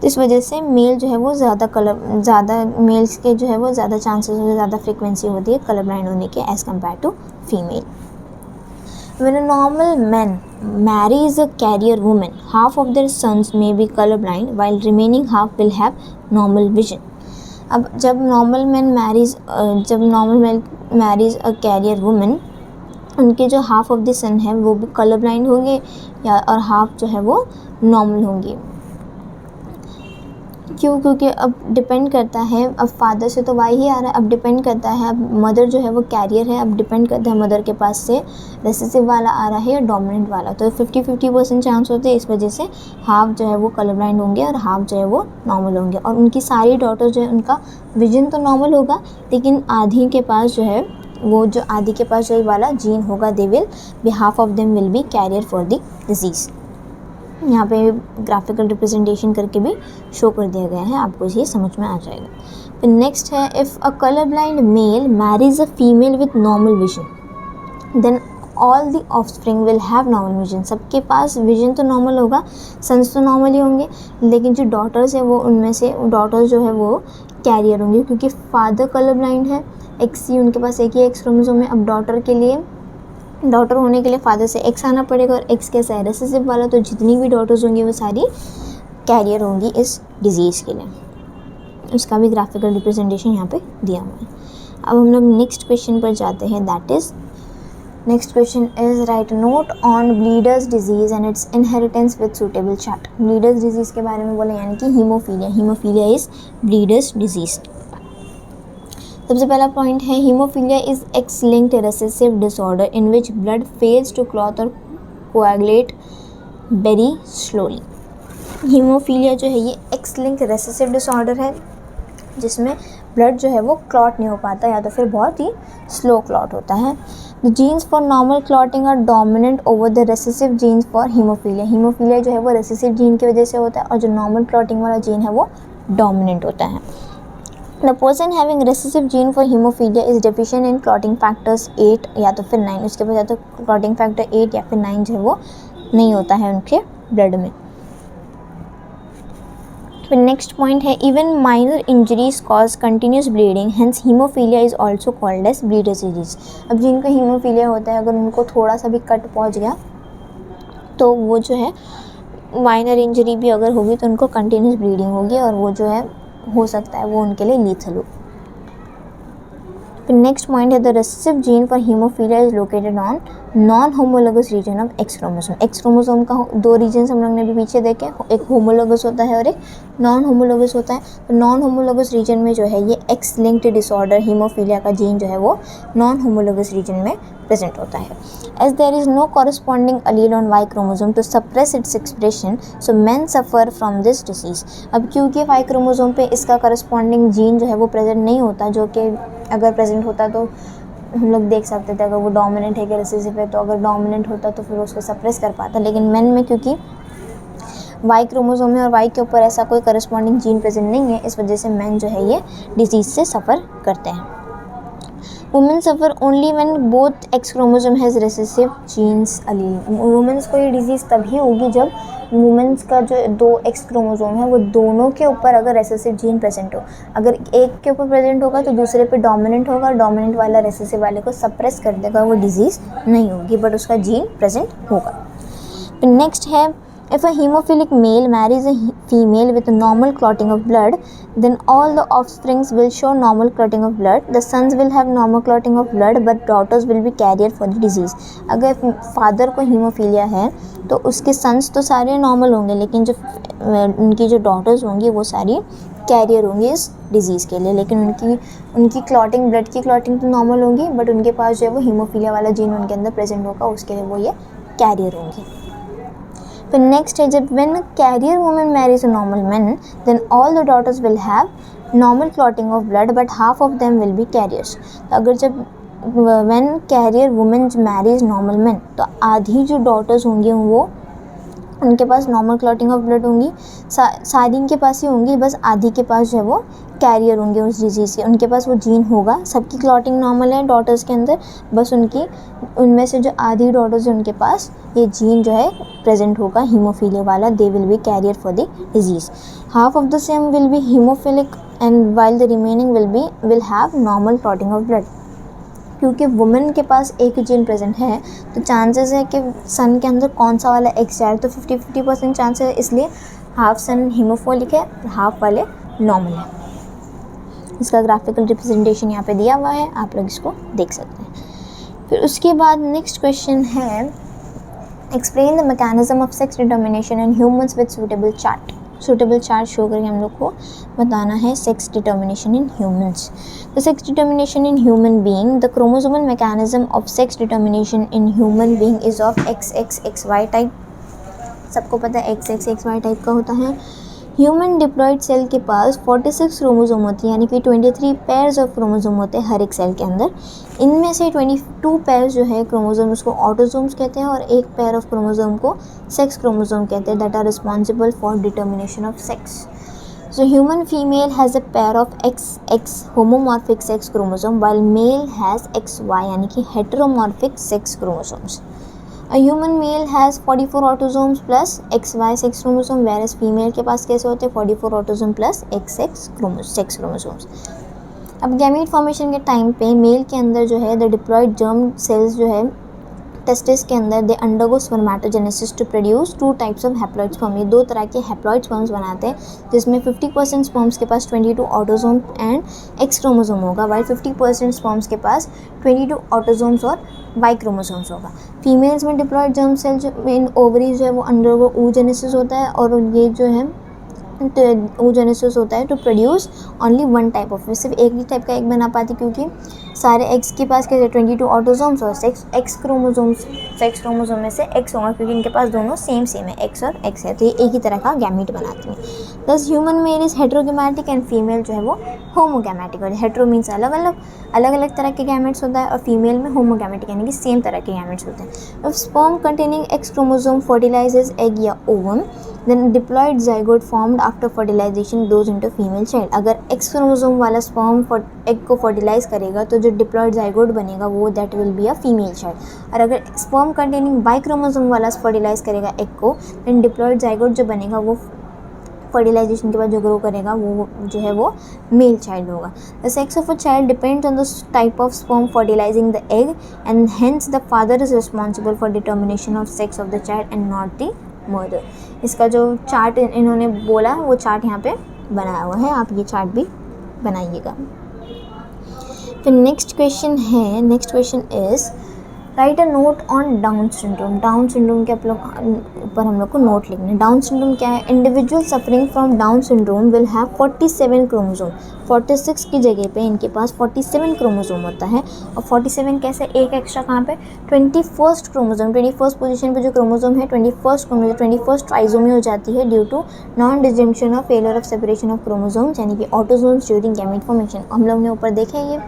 तो इस वजह से मेल जो है वो ज़्यादा मेल्स के जो है वो ज़्यादा चांसेस होते हैं, ज़्यादा फ्रीक्वेंसी होती है कलर ब्लाइंड होने के as compare to female. When a normal man marries a carrier woman, half of their sons may be colorblind, while remaining half will have normal vision. अब जब normal man marries a carrier woman, उनके जो half of the son है वो भी colorblind होंगे या और half जो है वो normal होंगे। क्यों? क्योंकि अब डिपेंड करता है, अब फादर से तो वाई ही आ रहा है, अब डिपेंड करता है, अब मदर जो है वो कैरियर है, अब डिपेंड करता है मदर के पास से रेसेसिव वाला आ रहा है या डोमिनेंट वाला, तो 50-50% चांस होते हैं। इस वजह से हाफ जो है वो कलर ब्लाइंड होंगे और हाफ जो है वो नॉर्मल होंगे। और उनकी सारी डॉटर जो है उनका विजन तो नॉर्मल होगा, लेकिन आधी के पास जो है वो जो आधी के पास जो वाला जीन होगा, they will be half of them will be carrier for the disease. यहाँ पे ग्राफिकल रिप्रेजेंटेशन करके भी शो कर दिया गया है, आपको ये समझ में आ जाएगा। फिर नेक्स्ट है, if a colour blind male marries a female with normal vision then all the offspring will have normal vision. सबके पास विजन तो नॉर्मल होगा, सन्स तो नॉर्मल ही होंगे, लेकिन जो डॉटर्स है वो उनमें से डॉटर्स जो है वो कैरियर होंगे, क्योंकि फादर कलर ब्लाइंड है, XC उनके पास एक ही एक्स क्रोमोसोम है। अब डॉटर होने के लिए फादर से X आना पड़ेगा और X कैसा है, रेसेसिव वाला, तो जितनी भी डॉटर्स होंगी वो सारी कैरियर होंगी इस डिज़ीज़ के लिए। उसका भी ग्राफिकल रिप्रेजेंटेशन यहाँ पे दिया हुआ है। अब हम लोग नेक्स्ट क्वेश्चन पर जाते हैं, that is next question is write note on bleeders disease and its inheritance with suitable chart. Bleeders disease के बारे में बोले यानी कि haemophilia. Haemophilia is bleeders disease. सबसे पहला पॉइंट है haemophilia is X linked recessive disorder in which blood fails to clot और कोएगुलेट वेरी स्लोली। हीमोफीलिया जो है ये एक्स लिंक्ड रेसेसिव डिसऑर्डर है जिसमें ब्लड जो है वो क्लॉट नहीं हो पाता या तो फिर बहुत ही स्लो क्लॉट होता है। The genes for normal clotting are dominant over the recessive genes for haemophilia. Haemophilia जो है वो रेसेसिव जीन की वजह से होता है और जो नॉर्मल क्लॉटिंग वाला जीन है वो डोमिनेंट होता है। The person having recessive gene for haemophilia is deficient in clotting factors 8 या तो फिर 9। उसके बाद या तो क्लॉटिंग फैक्टर 8 या फिर 9 जो है वो नहीं होता है उनके ब्लड में। फिर नेक्स्ट पॉइंट है even minor injuries cause continuous bleeding hence haemophilia is also called as bleeders disease. अब जिनको हीमोफीलिया होता है अगर उनको थोड़ा सा भी कट पहुंच गया तो वो जो है माइनर इंजरी भी अगर होगी तो उनको कंटिन्यूस ब्लीडिंग होगी और वो जो है हो सकता है वो उनके लिए लीथल हो। फिर नेक्स्ट पॉइंट है the recessive gene for haemophilia is located on non homologous region of X chromosome. X chromosome का दो रीजन हम लोग ने भी पीछे देखे, एक होमोलोगस होता है और एक नॉन होमोलोगस होता है। तो नॉन होमोलोगस रीजन में जो है ये एक्स लिंक्ड डिसऑर्डर हीमोफीलिया का जीन जो है वो नॉन होमोलोगस रीजन में प्रेजेंट होता है। As there is no corresponding allele on Y chromosome to suppress its expression so men suffer from this disease. अब क्योंकि वाई क्रोमोसोम पे इसका कॉरस्पॉन्डिंग जीन जो है वो प्रेजेंट नहीं होता, जो कि अगर प्रेजेंट होता तो हम लोग देख सकते थे अगर वो डोमिनेंट है कि रिसेसिव है, तो अगर डोमिनेंट होता तो फिर उसको सप्रेस कर पाता। लेकिन मेन में क्योंकि वाई क्रोमोसोम है और वाई के ऊपर ऐसा कोई करस्पॉन्डिंग जीन प्रेजेंट नहीं है, इस वजह से मेन जो है ये डिजीज़ से सफ़र करते हैं। Women suffer only when both X chromosome has recessive genes allele. Womens को ये डिजीज़ तभी होगी जब वुमेन्स का जो दो एक्स क्रोमोसोम है वो दोनों के ऊपर अगर रेसेसिव जीन प्रेजेंट हो। अगर एक के ऊपर प्रेजेंट होगा तो दूसरे पे डोमिनेंट होगा और डोमिनेंट वाला रेसेसिव वाले को सप्रेस कर देगा, वो डिजीज़ नहीं होगी बट उसका जीन प्रेजेंट होगा। फिर नेक्स्ट है if a hemophilic male marries a female with a normal clotting of blood, then all the offsprings will show normal clotting of blood. The sons will have normal clotting of blood, but daughters will be carrier for the disease. अगर father को haemophilia है तो उसके sons तो सारे normal होंगे, लेकिन जो उनकी जो डॉटर्स होंगी वो सारी कैरियर होंगी इस डिज़ीज़ के लिए। लेकिन उनकी क्लॉटिंग, ब्लड की क्लॉटिंग तो नॉर्मल होंगी बट उनके पास जो है वो हीमोफीलिया वाला जीन उनके अंदर प्रेजेंट होगा, उसके लिए वो ये कैरियर होंगी। फिर नेक्स्ट है जब when carrier women marries a normal man then all the daughters will have normal clotting of blood but half of them will be carriers. तो अगर जब when carrier women marries normal man तो आधी जो daughters होंगी वो उनके पास नॉर्मल क्लॉटिंग ऑफ ब्लड होंगी, सारी इनके पास ही होंगी, बस आधी के पास जो है वो कैरियर होंगे उस डिजीज़ के, उनके पास वो जीन होगा। सबकी क्लॉटिंग नॉर्मल है डॉटर्स के अंदर, बस उनमें से जो आधी डॉटर्स हैं उनके पास ये जीन जो है प्रेजेंट होगा हीमोफीलिया वाला, they will be carrier for the disease. Half of the same will be haemophilic and while the remaining will have normal clotting of blood. क्योंकि वुमेन के पास एक जीन प्रेजेंट है तो चांसेस है कि सन के अंदर कौन सा वाला एक्स जाए, तो 50-50% चांस है, इसलिए हाफ सन हीमोफिलिक है, हाफ वाले नॉर्मल है। इसका ग्राफिकल रिप्रेजेंटेशन यहाँ पे दिया हुआ है, आप लोग इसको देख सकते हैं। फिर उसके बाद नेक्स्ट क्वेश्चन है explain the mechanism of sex determination in humans with suitable chart. Suitable chart show करके हम लोग को बताना है sex determination in humans. The sex determination in human being, the chromosomal mechanism of sex determination in human being is of XXXY type. सबको पता है XXXY type का होता है। ह्यूमन डिप्लॉयड सेल के पास 46 क्रोमोसोम होती है, यानी कि 23 पेयर्स ऑफ क्रोमोसोम होते हैं हर एक सेल के अंदर। इनमें से 22 पेयर्स जो है क्रोमोसोम उसको ऑटोसोम्स कहते हैं और एक पेयर ऑफ क्रोमोसोम को सेक्स क्रोमोसोम कहते हैं, that are responsible for determination of sex. So human female has a pair of XX homomorphic sex chromosome while male has XY यानी कि heteromorphic sex chromosomes. A human male has 44 autosomes plus XY sex chromosome whereas female के पास कैसे होते हैं 44 autosome plus XX sex chromosomes. अब gamete formation के time पे mail के अंदर जो है द डिप्लॉयड जर्म सेल्स जो है टेस्टिस के अंदर they undergo spermatogenesis to produce 2 types of haploid sperm. ये 2 तरह के हैप्लॉइड स्पर्म्स बनाते हैं, जिसमें 50% स्पर्म्स के पास 22 ऑटोसोम एंड एक्स क्रोमोसोम होगा, वाइल 50% स्पर्म्स के पास 22 ऑटोसोम्स और वाई क्रोमोसोम्स होगा। फीमेल्स में डिप्लॉयड जर्म सेल जो इन ओवरीज जो है वो अंडरगो oogenesis होता है, और ये जो है oogenesis होता है to produce only 1 type of, सिर्फ एक ही टाइप का एग बना पाती, क्योंकि सारे एग्स के पास कैसे 22 ऑटोसोम्स और सेक्स क्रोमोसोम में से एक्स होगा, क्योंकि इनके पास दोनों सेम है, एक्स और एक्स है, तो ये एक ही तरह का गैमीट बनाती हैं। Thus human male is heterogametic and female जो है वो होमोगैमेटिक। और हेट्रो मीन्स अलग अलग तरह के गैमेट्स होता है, और फीमेल में होमोगैमेटिक यानी कि सेम तरह के गैमेट्स होते हैं। If sperm containing X chromosome fertilises egg या ovum, then diploid zygote formed after fertilisation grows into female child. अगर एक्स क्रोमोसोम वाला स्पर्म एग को फर्टिलाइज करेगा तो जो डिप्लॉयड ज़ाइगोट बनेगा वो that will be a female child. और अगर स्पर्म कंटेनिंग वाई क्रोमोसोम वाला फर्टिलाइज करेगा एग को, देन डिप्लॉयड ज़ाइगोट जो बनेगा वो फर्टिलाइजेशन के बाद जो ग्रो करेगा वो जो है वो मेल चाइल्ड होगा। The sex of a child depends on the type of sperm fertilising the egg, and hence the father is responsible for determination of sex of the child and not the mother. इसका जो chart इन्होंने बोला वो chart यहाँ पे बनाया हुआ है, आप ये चार्ट भी बनाइएगा। फिर next question is write a note on down syndrome. Down syndrome के ऊपर हम लोग को नोट लिखना है। डाउन सिंड्रोम क्या है? Individual suffering from down syndrome will have 47 chromosome. 46 की जगह पे इनके पास 47 क्रोमोसोम होता है। और 47 कैसे? एक एक्स्ट्रा कहाँ पे? 21st क्रोमोसोम, 21st पोजीशन पे जो क्रोमोसोम है 21st ट्राइजोमी हो जाती है ड्यू टू नॉन डिजंक्शन और failure of separation of chromosomes, यानी कि ऑटोसोम्स ड्यूरिंग गैमेट फॉर्मेशन। हम लोग ने ऊपर देखा है ये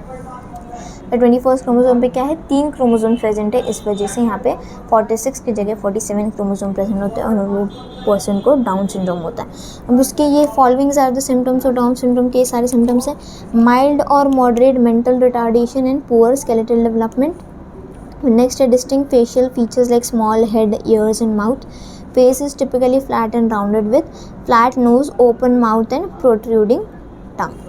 21st क्रोमोसोम पे क्या है? 3 क्रोमोसोम प्रेजेंट है, इस वजह से यहाँ पे 46 की जगह 47 क्रोमोसोम प्रेजेंट होते हैं और वो पर्सन को डाउन सिंड्रोम होता है। अब उसके ये followings are the symptoms of Down syndrome के सारे सिम्टम्स हैं। माइल्ड और moderate mental retardation and poor skeletal development. Next है distinct facial features like small head, ears and mouth. Face is typically flat and rounded with flat nose, open mouth and protruding tongue.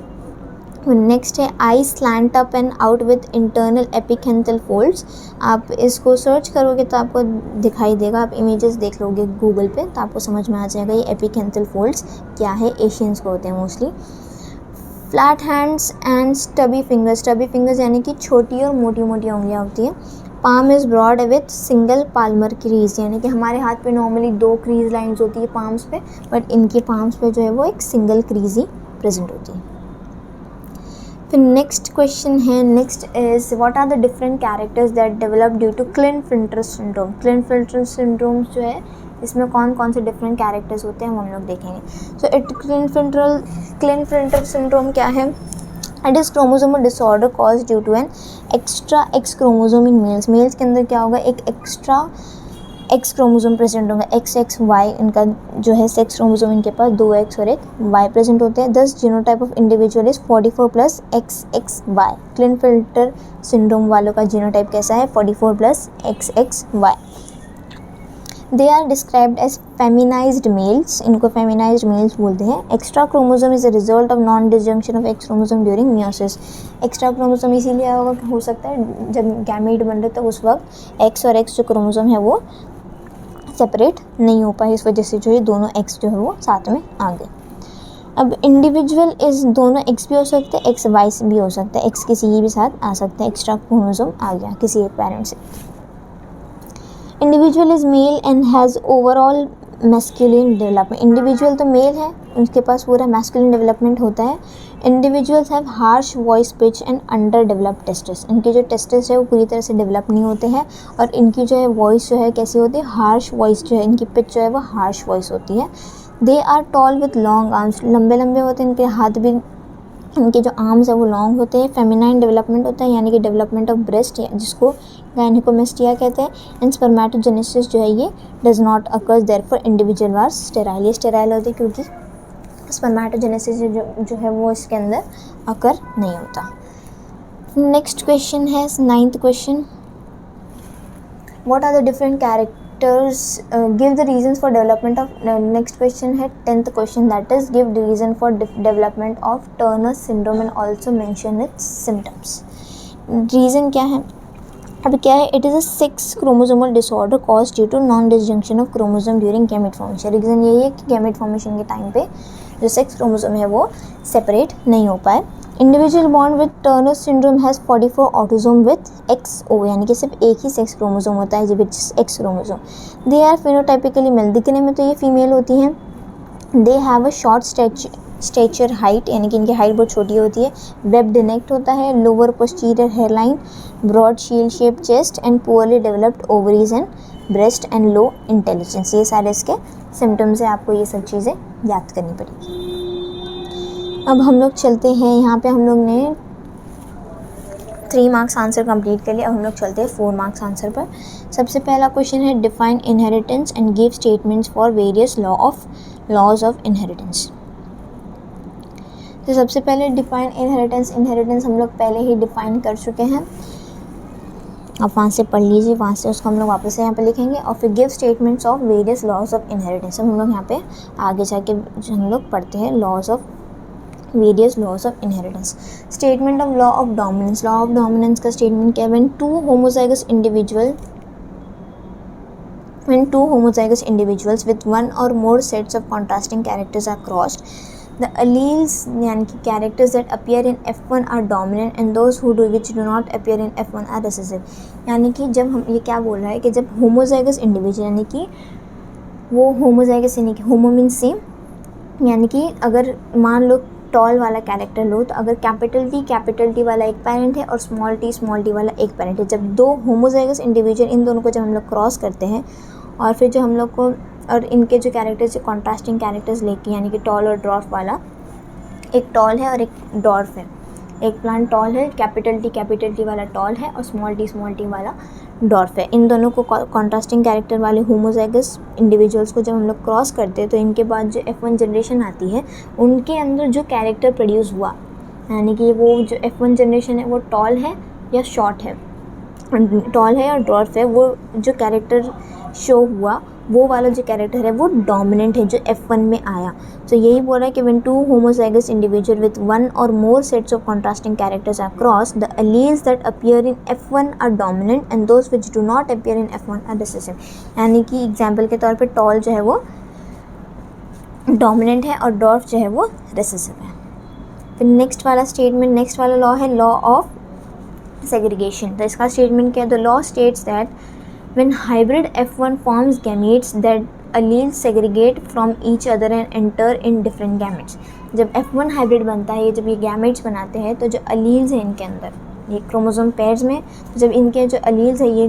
Next है eye slant up and out with internal epicanthal folds. आप इसको search करोगे तो आपको दिखाई देगा, आप images देख लोगे गूगल पे तो आपको समझ में आ जाएगा ये एपिकेंथल फोल्ड्स क्या है। एशियंस को होते हैं mostly. Flat hands and stubby fingers यानी कि छोटी और मोटी मोटी उंगलियां होती हैं। Palm is broad with single palmar crease, यानी कि हमारे हाथ पे नॉर्मली 2 क्रीज लाइंस होती है पाम्स पे, बट इनके पाम्स पे जो है वो एक सिंगल क्रीज ही प्रेजेंट होती है। फिर नेक्स्ट क्वेश्चन है, next is what are the different characters that develop due to Klinefelter syndrome. Klinefelter syndrome जो है इसमें कौन कौन से डिफरेंट कैरेक्टर्स होते हैं हम लोग देखेंगे। सो क्लिनफिल्टर सिंड्रोम क्या है? It is chromosomal disorder cause due to an extra X chromosome in males के अंदर क्या होगा? एक एक्स्ट्रा एक्स क्रोमोसोम प्रेजेंट होगा, XXY इनका जो है सेक्स क्रोमोसोम, इनके पास 2 X और एक Y प्रेजेंट होते हैं। Thus genotype of individual is 44 + XXY। Klinefelter syndrome वालों का जीनोटाइप कैसा है? 44 + XXY। They are described as feminised males, इनको फेमिनाइज्ड मेल्स बोलते हैं। Extra chromosome is a result of non disjunction of X chromosome during meiosis. Extra chromosome इसीलिए हो सकता है जब गैमेट बन रहे तो उस वक्त एक्स और एक्स जो क्रोमोसोम है वो सेपरेट नहीं हो पाए, इस वजह से जो है दोनों एक्स जो है वो साथ में आ गए। अब इंडिविजुअल इस दोनों एक्स भी हो सकते हैं, एक्स वाई भी हो सकता है, एक्स किसी भी साथ आ सकता है, एक्स्ट्रा क्रोमोसोम आ गया किसी एक पेरेंट से। Individual is male and has overall masculine development. Individual तो मेल है, उनके पास पूरा मैस्कुलिन डेवलपमेंट होता है। Individuals have harsh voice pitch and under developed testis. इनके जो टेस्टिस है वो पूरी तरह से डेवलप नहीं होते हैं, और इनकी जो है वॉइस जो है कैसी होती है? हार्श वॉइस जो है, इनकी पिच जो है वो हार्श वॉइस होती है। They are tall with long arms, लंबे लंबे होते हैं इनके हाथ भी, इनके जो आर्म्स है वो लॉन्ग होते हैं। फेमिनाइन डेवलपमेंट होता है, यानी कि डेवलपमेंट ऑफ ब्रेस्ट, जिसको गायनेकोमेस्टिया कहते हैं। एंड स्पर्मेटोजेनेसिस जो है ये does not occur, therefore individual are sterile. ये स्टेराइल होती है क्योंकि स्पर्मेटोजेनेसिस जो है वो इसके अंदर अकर नहीं होता। नेक्स्ट क्वेश्चन है 9th question, what are the different characters, give the reasons for development of. Next question है 10th question, that is give the reason for development of Turner syndrome and also mention its symptoms. Reason क्या है? अब क्या है, it is a 6 chromosomal disorder cause due to non disjunction of chromosome during gamete formation. Reason यही है कि gamete formation के time पे जो 6 क्रोमोसोम है वो सेपरेट नहीं हो पाए। Individual born with Turner syndrome has 44 autosome with XO, यानी कि सिर्फ एक ही सेक्स क्रोमोसोम होता है, which is X chromosome. They are phenotypically male, दिखने में तो ये फीमेल होती हैं। They have a short stature height, यानी कि इनकी हाइट बहुत छोटी होती है। वेब्ड नेक होता है, lower posterior hairline, broad shield shape chest and poorly developed ovaries and breast and low intelligence. ये सारे इसके सिम्टम्स हैं, आपको ये सब चीज़ें याद करनी पड़ेगी। अब हम लोग चलते हैं, यहाँ पे हम लोग ने 3 मार्क्स आंसर कंप्लीट कर लिया। अब हम लोग चलते हैं 4 मार्क्स आंसर पर। सबसे पहला क्वेश्चन है define inheritance and give statements for various laws of inheritance. तो सबसे पहले डिफाइन इनहेरिटेंस हम लोग पहले ही डिफाइन कर चुके हैं, आप वहाँ से पढ़ लीजिए, वहाँ से उसको हम लोग वापस से यहाँ पे लिखेंगे। और फिर give statements of various laws of inheritance, हम लोग यहाँ पे आगे जाके हम लोग पढ़ते हैं various laws of inheritance. Statement of law of dominance. Law of dominance का स्टेटमेंट क्या है, when two homozygous individuals with one or more sets of contrasting characters are crossed, the alleles यानी कि characters that appear in F1 are dominant and those which do not appear in F1 are recessive। यानी कि जब हम ये क्या बोल रहा है कि जब होमोजाइगस इंडिविजुअल, यानी कि वो होमोजाइगस यानी कि होमो मीन्स सेम, यानी कि अगर मान लो टॉल वाला कैरेक्टर लो, तो अगर कैपिटल टी वाला एक पेरेंट है और स्मॉल टी वाला एक पेरेंट है, जब दो होमोजाइगस इंडिविजुअल इन दोनों को जब हम लोग क्रॉस करते हैं और फिर जो हम लोग को और इनके जो कैरेक्टर्स कॉन्ट्रास्टिंग कैरेक्टर्स लेके, यानी कि टॉल और ड्वार्फ वाला, एक टॉल है और एक डॉर्फ है, एक प्लांट टॉल है, कैपिटल टी वाला टॉल है और स्मॉल टी वाला डॉर्फ है। इन दोनों को कॉन्ट्रास्टिंग कैरेक्टर वाले होमोजाइगस इंडिविजुअल्स को जब हम लोग क्रॉस करते हैं तो इनके बाद जो F1 जनरेशन आती है उनके अंदर जो कैरेक्टर प्रोड्यूस हुआ, यानी कि वो जो F1 जनरेशन है वो टॉल है या शॉर्ट है, टॉल है या डॉर्फ है, वो जो कैरेक्टर शो हुआ वो वाला जो कैरेक्टर है वो डोमिनेंट है जो F1 में आया। तो यही बोल रहा है कि when two homozygous individual with one और more sets of contrasting characters are cross, the alleles that appear in F1 are dominant and those which do not appear in F1 are recessive. यानी कि example के तौर पे toll जो है वो dominant है और डॉर्फ जो है वो रिसेसिव है। फिर नेक्स्ट वाला लॉ है लॉ ऑफ सेग्रीगेशन। तो इसका स्टेटमेंट क्या है, the law states that when hybrid F1 forms gametes that alleles segregate from each other and enter in different gametes। जब F1 हाइब्रिड बनता है, जब ये गैमेट्स बनाते हैं तो जो अलील्स हैं इनके अंदर, ये क्रोमोसोम पेयर्स में, तो जब इनके जो अलील्स है ये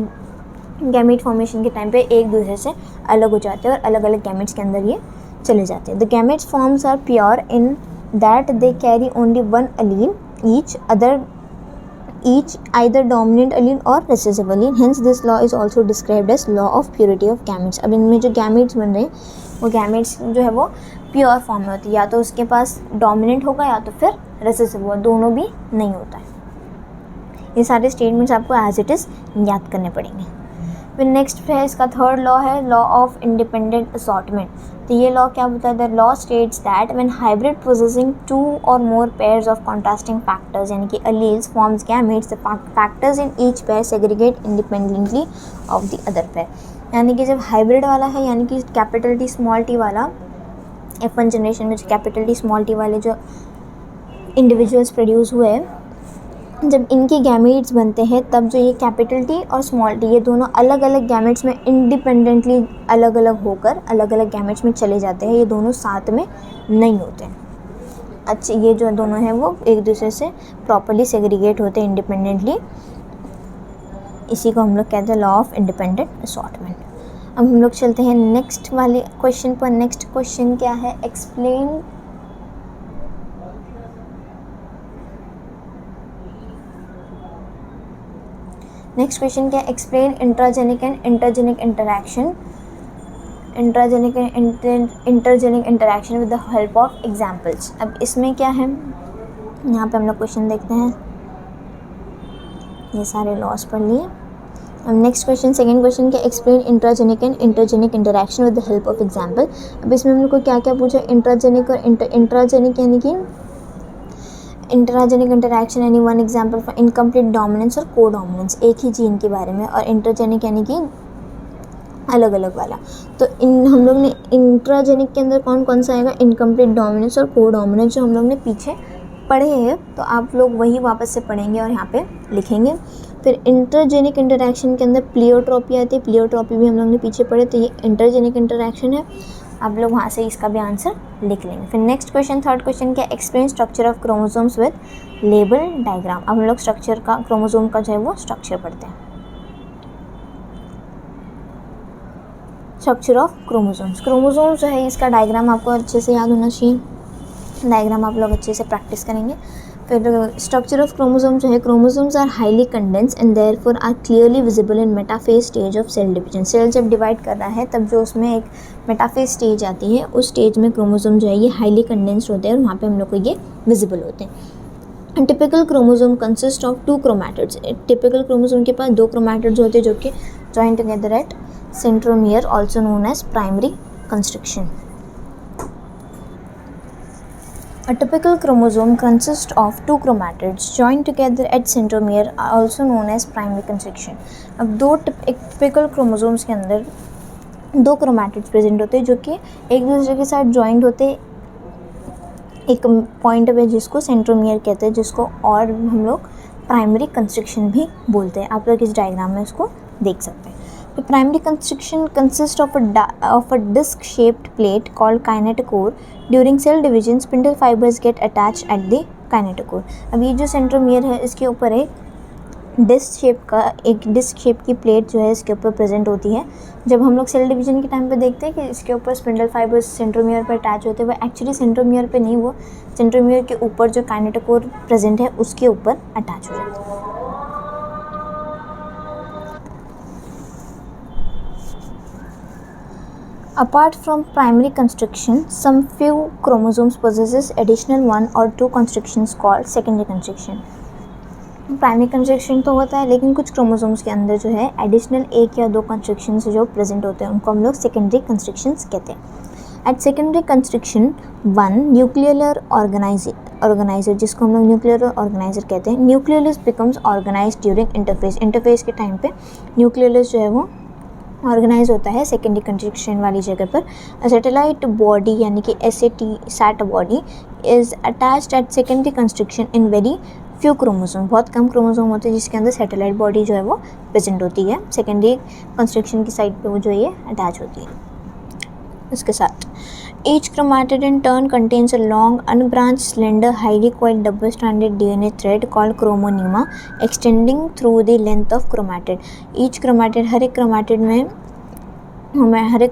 गैमेट फॉर्मेशन के टाइम पे एक दूसरे से अलग हो जाते हैं और अलग अलग गैमेट्स के अंदर ये चले जाते हैं। The gametes forms are pure in that they carry only one allele each either dominant allele or recessive allele, hence this law is also described as law of purity of gametes। अब इनमें जो gametes बन रहे हैं वो gametes जो है वो प्योर फॉर्म में होती है, या तो उसके पास डोमिनेंट होगा या तो फिर रिसेसिव होगा, दोनों भी नहीं होता है। ये सारे स्टेटमेंट्स आपको एज इट इज़ याद करने पड़ेंगे। फिर नेक्स्ट है इसका थर्ड लॉ है लॉ ऑफ इंडिपेंडेंट असॉर्टमेंट। तो ये लॉ क्या होता है, the law states that when hybrid possessing 2 और मोर पेयर्स ऑफ कॉन्ट्रास्टिंग फैक्टर्स यानी कि alleles forms gametes, the factors in each pair segregate independently of the other pair. यानी कि जब हाइब्रिड वाला है, यानी कि कैपिटल टी स्मॉल टी वाला F1 जनरेशन में जो कैपिटल टी स्मॉल टी वाले जो इंडिविजुअल्स प्रोड्यूस हुए, जब इनके गैमेट्स बनते हैं तब जो ये कैपिटल टी और स्मॉल टी ये दोनों अलग अलग गैमेट्स में इंडिपेंडेंटली अलग अलग होकर अलग अलग गैमेट्स में चले जाते हैं, ये दोनों साथ में नहीं होते हैं। अच्छा, ये जो दोनों हैं वो एक दूसरे से प्रॉपर्ली सेग्रीगेट होते हैं इंडिपेंडेंटली, इसी को हम लोग कहते हैं लॉ ऑफ इंडिपेंडेंट असॉर्टमेंट। अब हम लोग चलते हैं नेक्स्ट वाले क्वेश्चन पर। नेक्स्ट क्वेश्चन क्या है, एक्सप्लेन नेक्स्ट क्वेश्चन क्या है, explain intragenic and intergenic intergenic with the help of examples. अब इसमें क्या है, यहाँ पे हम लोग क्वेश्चन देखते हैं, ये सारे लॉस पढ़ लिए। अब नेक्स्ट क्वेश्चन, सेकंड क्वेश्चन क्या, explain intragenic and intergenic interaction with the help of example. अब इसमें हम लोग को क्या क्या पूछा, इंट्राजेनिक और इंट्राजेनिक, यानी कि इंटराजेनिक इंटरैक्शन यानी one example for incomplete dominance और को डोमिनेंस, एक ही जीन के बारे में, और इंटरजेनिक यानी कि अलग अलग वाला। तो इन हम लोग ने इंट्राजेनिक के अंदर कौन कौन सा आएगा, इनकम्प्लीट डोमिनेंस और को डोमिनेंस, जो हम लोग ने पीछे पढ़े हैं, तो आप लोग वही वापस से पढ़ेंगे और यहाँ पे लिखेंगे। फिर इंटरजेनिक इंटरैक्शन के अंदर प्लियोट्रोपी आती है, प्लियोट्रोपी भी हम लोग ने पीछे पढ़े, तो ये इंटरजेनिक इंटरैक्शन है। आप लोग वहाँ से इसका भी आंसर लिख लेंगे। फिर नेक्स्ट क्वेश्चन, थर्ड क्वेश्चन क्या, explain structure of chromosomes with label diagram. अब हम लोग स्ट्रक्चर का, क्रोमोसोम का जो है वो स्ट्रक्चर पढ़ते हैं। स्ट्रक्चर ऑफ क्रोमोसोम्स, क्रोमोसोम्स जो है इसका डायग्राम आपको अच्छे से याद होना चाहिए, डायग्राम आप लोग अच्छे से प्रैक्टिस करेंगे। फिर स्ट्रक्चर ऑफ क्रोमोसोम जो है, chromosomes are highly condense and therefore are clearly visible in metaphase stage of cell division. Cell जब डिवाइड कर रहा है तब जो उसमें एक मेटाफेज स्टेज आती है, उस स्टेज में क्रोमोसोम जो है ये हाईली कंडेंस्ड होते हैं और वहाँ पे हम लोग को ये विजिबल होते हैं। Typical chromosome consist of 2 chromatids. Typical chromosome के पास 2 क्रोमैटिड्स होते हैं जो कि join together at centromere, also known as primary construction. A typical chromosome consists of 2 chromatids joined together at centromere, also known as primary constriction. अब एक typical chromosomes के अंदर 2 chromatids प्रेजेंट होते हैं जो कि एक दूसरे के साथ ज्वाइंट होते एक पॉइंट पे, जिसको सेंट्रोमियर कहते हैं, जिसको और हम लोग प्राइमरी कंस्ट्रिक्शन भी बोलते हैं। आप लोग इस डायग्राम में इसको देख सकते हैं। The primary constriction consists of a disc-shaped plate called kinetochore. During cell division, spindle fibers get attached at the kinetochore. अब ये जो सेंट्रोमियर है इसके ऊपर एक डिस्क शेप की प्लेट जो है इसके ऊपर प्रेजेंट होती है। जब हम लोग सेल डिवीजन के टाइम पे देखते हैं कि इसके ऊपर स्पिंडल फाइबर्स सेंट्रोमियर पर अटैच होते हैं, वो एक्चुअली सेंट्रोमियर पे नहीं, वो सेंट्रोमियर के ऊपर जो काइनेटोकोर प्रेजेंट है उसके ऊपर अटैच हो जाते हैं। Apart from primary constriction, some few chromosomes possesses additional 1 or 2 constrictions called secondary constriction. Primary constriction तो होता है, लेकिन कुछ क्रोमोसोम्स के अंदर जो है एडिशनल 1 या 2 कंस्ट्रिक्शंस जो प्रेजेंट होते हैं उनको हम लोग सेकेंडरी कंस्ट्रिक्शंस कहते हैं। At secondary constriction 1 nuclear organiser, जिसको हम लोग न्यूक्लियर ऑर्गेनाइजर कहते हैं, nucleus becomes organised during interphase के टाइम पे न्यूक्लियस जो है वो ऑर्गेनाइज होता है सेकेंडरी कंस्ट्रिक्शन वाली जगह पर। सैटेलाइट बॉडी यानी कि sat body is attached at secondary constriction in very few chromosome. बहुत कम क्रोमोसोम होते हैं जिसके अंदर सैटेलाइट बॉडी जो है वो प्रेजेंट होती है, सेकेंडरी कंस्ट्रिक्शन की साइड पे वो जो ये अटैच होती है इसके साथ। Each chromatid in turn contains a long, unbranched, slender, highly coiled double-stranded DNA thread called chromonema, extending through the length of chromatid. Each chromatid, हर एक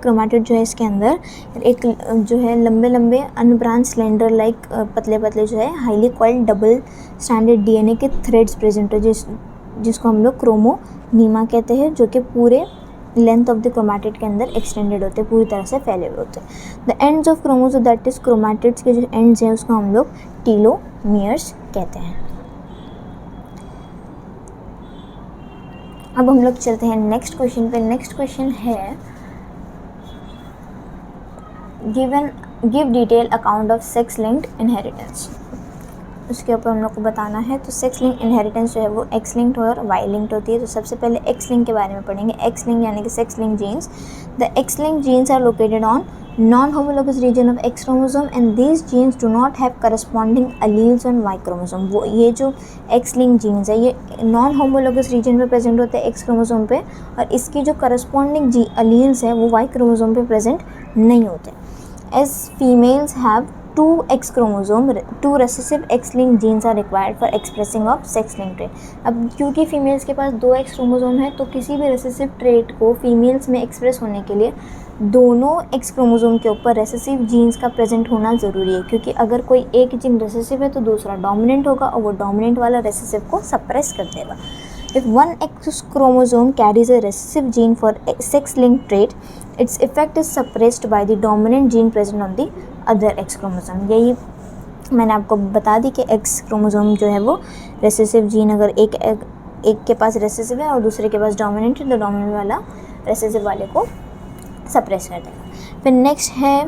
क्रोमाटिड जो है इसके अंदर एक जो है लंबे लंबे अनब्रांच स्लेंडर लाइक पतले पतले जो है highly coiled double standard DNA के थ्रेड्स प्रेजेंट है, जिसको हम लोग क्रोमोनीमा कहते हैं, जो कि पूरे लेंथ ऑफ द क्रोमाटिड के अंदर एक्सटेंडेड होते हैं, पूरी तरह से फैले हुए होते हैं। The ends of chromosome that is chromatids के जो एंड्स हैं उसको हम लोग टीलोमियर्स कहते हैं। अब हम लोग चलते हैं नेक्स्ट क्वेश्चन पे। नेक्स्ट क्वेश्चन है give detail account of sex linked inheritance. उसके ऊपर हम लोग को बताना है। तो सेक्स लिंक इनहेरिटेंस जो है वो एक्स लिंक्ड और वाई लिंक्ड होती है। तो सबसे पहले एक्स लिंक के बारे में पढ़ेंगे। एक्स लिंक यानी कि sex link genes. The X link genes are located on non-homologous region of X chromosome and these genes do not have corresponding alleles on Y chromosome। वो ये जो X linked genes है ये non-homologous region पे present होते हैं X chromosome पे, और इसकी जो corresponding alleles है वो Y chromosome पे प्रेजेंट नहीं होते। As females have 2 X chromosome, 2 recessive X linked genes are required for expressing of sex linked trait। अब क्योंकि फीमेल्स के पास 2 X chromosome है तो किसी भी रेसेसिव ट्रेट को फीमेल्स में एक्सप्रेस होने के लिए दोनों X क्रोमोसोम के ऊपर रेसेसिव जीन्स का प्रेजेंट होना ज़रूरी है, क्योंकि अगर कोई एक जीन रेसेसिव है तो दूसरा डोमिनेंट होगा और वो डोमिनेंट वाला रेसेसिव को सप्रेस कर देगा। If one X chromosome carries a recessive gene for a sex-linked trait, its effect is suppressed by the dominant gene present on the other X chromosome। यही मैंने आपको बता दी कि X क्रोमोसोम जो है वो रेसेसिव जीन अगर एक के पास रेसेसिव है और दूसरे के पास डोमिनेंट है तो डोमिनेंट वाला रेसेसिव वाले को सप्रेस कर देगा। फिर नेक्स्ट है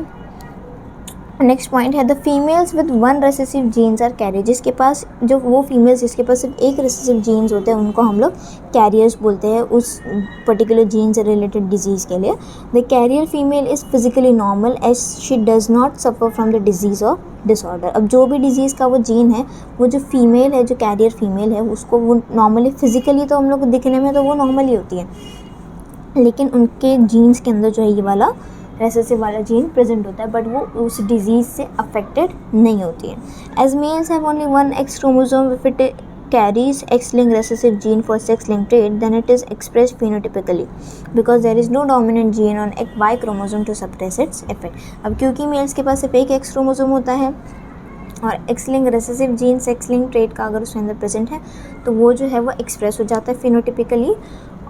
नेक्स्ट पॉइंट है the females with one recessive genes are carrier, जिसके पास जो वो फीमेल्स जिसके पास सिर्फ एक रेसेसिव जीन्स होते हैं उनको हम लोग कैरियर्स बोलते हैं उस पर्टिकुलर जीन से रिलेटेड डिजीज़ के लिए। The carrier female is physically normal as she does not suffer from the disease और डिसऑर्डर। अब जो भी डिजीज़ का वो जीन है, वो जो फीमेल है, जो कैरियर फीमेल है, उसको वो नॉर्मली फिजिकली तो हम लोग दिखने में तो वो नॉर्मल ही होती है, लेकिन उनके जीन्स के अंदर जो है ये वाला रेसेसिव वाला जीन प्रेजेंट होता है, बट वो उस डिजीज़ से अफेक्टेड नहीं होती है। As males have only one X chromosome, if it carries X-linked recessive gene for sex-linked trait, then it is expressed phenotypically because there is no dominant gene on Y chromosome to suppress its effect। अब क्योंकि mails के पास सिर्फ एक X chromosome होता है और X-linked recessive gene sex-linked trait का अगर उसके अंदर प्रेजेंट है तो वो जो है वो एक्सप्रेस हो जाता है फिनोटिपिकली,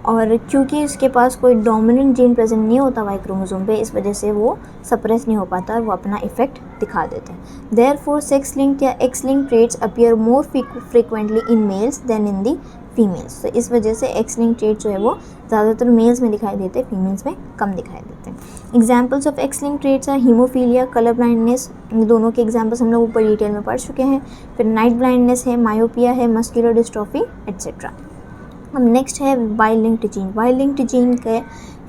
और क्योंकि इसके पास कोई डोमिनेंट जीन प्रेजेंट नहीं होता वाई क्रोमोसोम पे, इस वजह से वो सप्रेस नहीं हो पाता और वो अपना इफेक्ट दिखा देते हैं। देयरफॉर सेक्स लिंक्ड या X linked traits appear more frequently in males than in the females. तो इस वजह से एक्स लिंक्ड ट्रेट जो है वो ज़्यादातर मेल्स में दिखाई देते हैं, फीमेल्स में कम दिखाई देते हैं। Examples of X linked traits are haemophilia, colour blindness, दोनों के एग्जाम्पल्स हम लोग ऊपर डिटेल में पढ़ चुके हैं। फिर नाइट ब्लाइंडनेस है, मायोपिया है, मस्कुलर डिस्ट्रॉफी एट्सेट्रा। अब नेक्स्ट है Y linked gene. Y linked gene के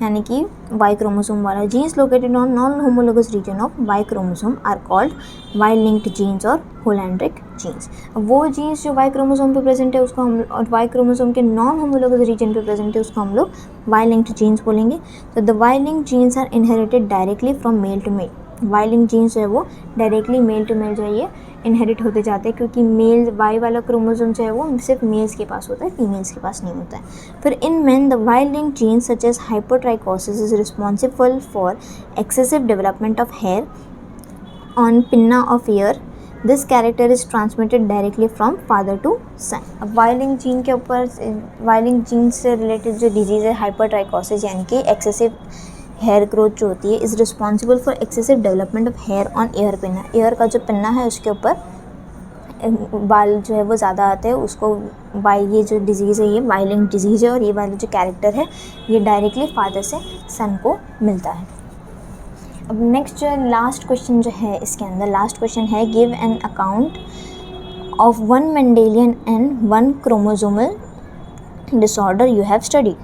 यानी कि वाई क्रोमोसोम वाला genes located on non homologous region of Y chromosome are called Y linked genes और होलैंड्रिक जीन्स। अब वो जीन्स जो वाई क्रोमोसोम पे प्रेजेंट है उसको हम, और वाई क्रोमोसोम के नॉन होमोलोगस रीजन पे प्रेजेंट है उसको हम लोग वाई लिंक्ड जीन्स बोलेंगे। तो the Y linked genes are inherited directly from male to male. Y linked genes जो है वो डायरेक्टली मेल टू मेल जो है ये इनहेरिट होते जाते हैं, क्योंकि मेल वाई वाला क्रोमोसोम जो है वो सिर्फ मेल्स के पास होता है, फीमेल्स के पास नहीं होता है। फिर in men the Y linked gene such as hypotrichosis is responsible for excessive development of hair on pinna of ear. This character is transmitted directly from father to son. अब Y linked gene के ऊपर, Y linked gene से related जो disease है hypotrichosis यानी कि excessive hair growth जो होती है, is responsible for excessive development of hair on ear pinna. Ear का जो पिन्ना है उसके ऊपर बाल जो है वो ज़्यादा आते हैं, उसको वाई, ये जो डिज़ीज़ है ये वाई लिंक्ड डिजीज़ है, और ये वाला जो कैरेक्टर है ये डायरेक्टली फादर से सन को मिलता है। अब नेक्स्ट जो लास्ट क्वेश्चन जो है इसके अंदर, लास्ट क्वेश्चन है give an account of one Mendelian and one chromosomal disorder you have study.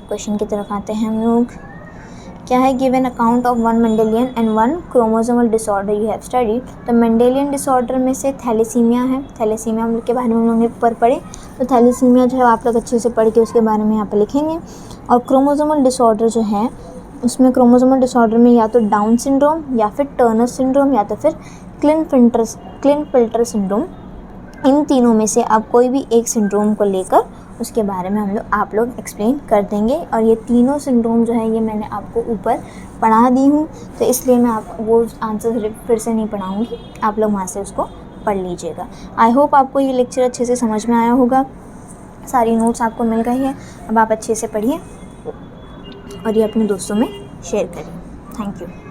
Question की तरफ आते हैं हम लोग। क्या है give an account of one Mendelian and one chromosomal disorder you have studied. तो मेंडेलियन डिसऑर्डर में से थैलेसीमिया है, थैलेसीमिया के बारे में हम लोग ने ऊपर पढ़े, तो थैलेसीमिया जो है आप लोग अच्छे से पढ़ के उसके बारे में यहाँ पर लिखेंगे। और क्रोमोसोमल डिसऑर्डर जो है उसमें क्रोमोसोमल डिसऑर्डर में या तो डाउन सिंड्रोम या फिर टर्नर सिंड्रोम या तो फिर क्लिनफिल्टर सिंड्रोम, इन तीनों में से आप कोई भी एक सिंड्रोम को लेकर उसके बारे में आप लोग एक्सप्लेन कर देंगे। और ये तीनों सिंड्रोम जो है ये मैंने आपको ऊपर पढ़ा दी हूँ, तो इसलिए मैं आप वो आंसर फिर से नहीं पढ़ाऊँगी, आप लोग वहाँ से उसको पढ़ लीजिएगा। आई होप आपको ये लेक्चर अच्छे से समझ में आया होगा, सारी नोट्स आपको मिल गई है। अब आप अच्छे से पढ़िए और ये अपने दोस्तों में शेयर करिए। Thank you.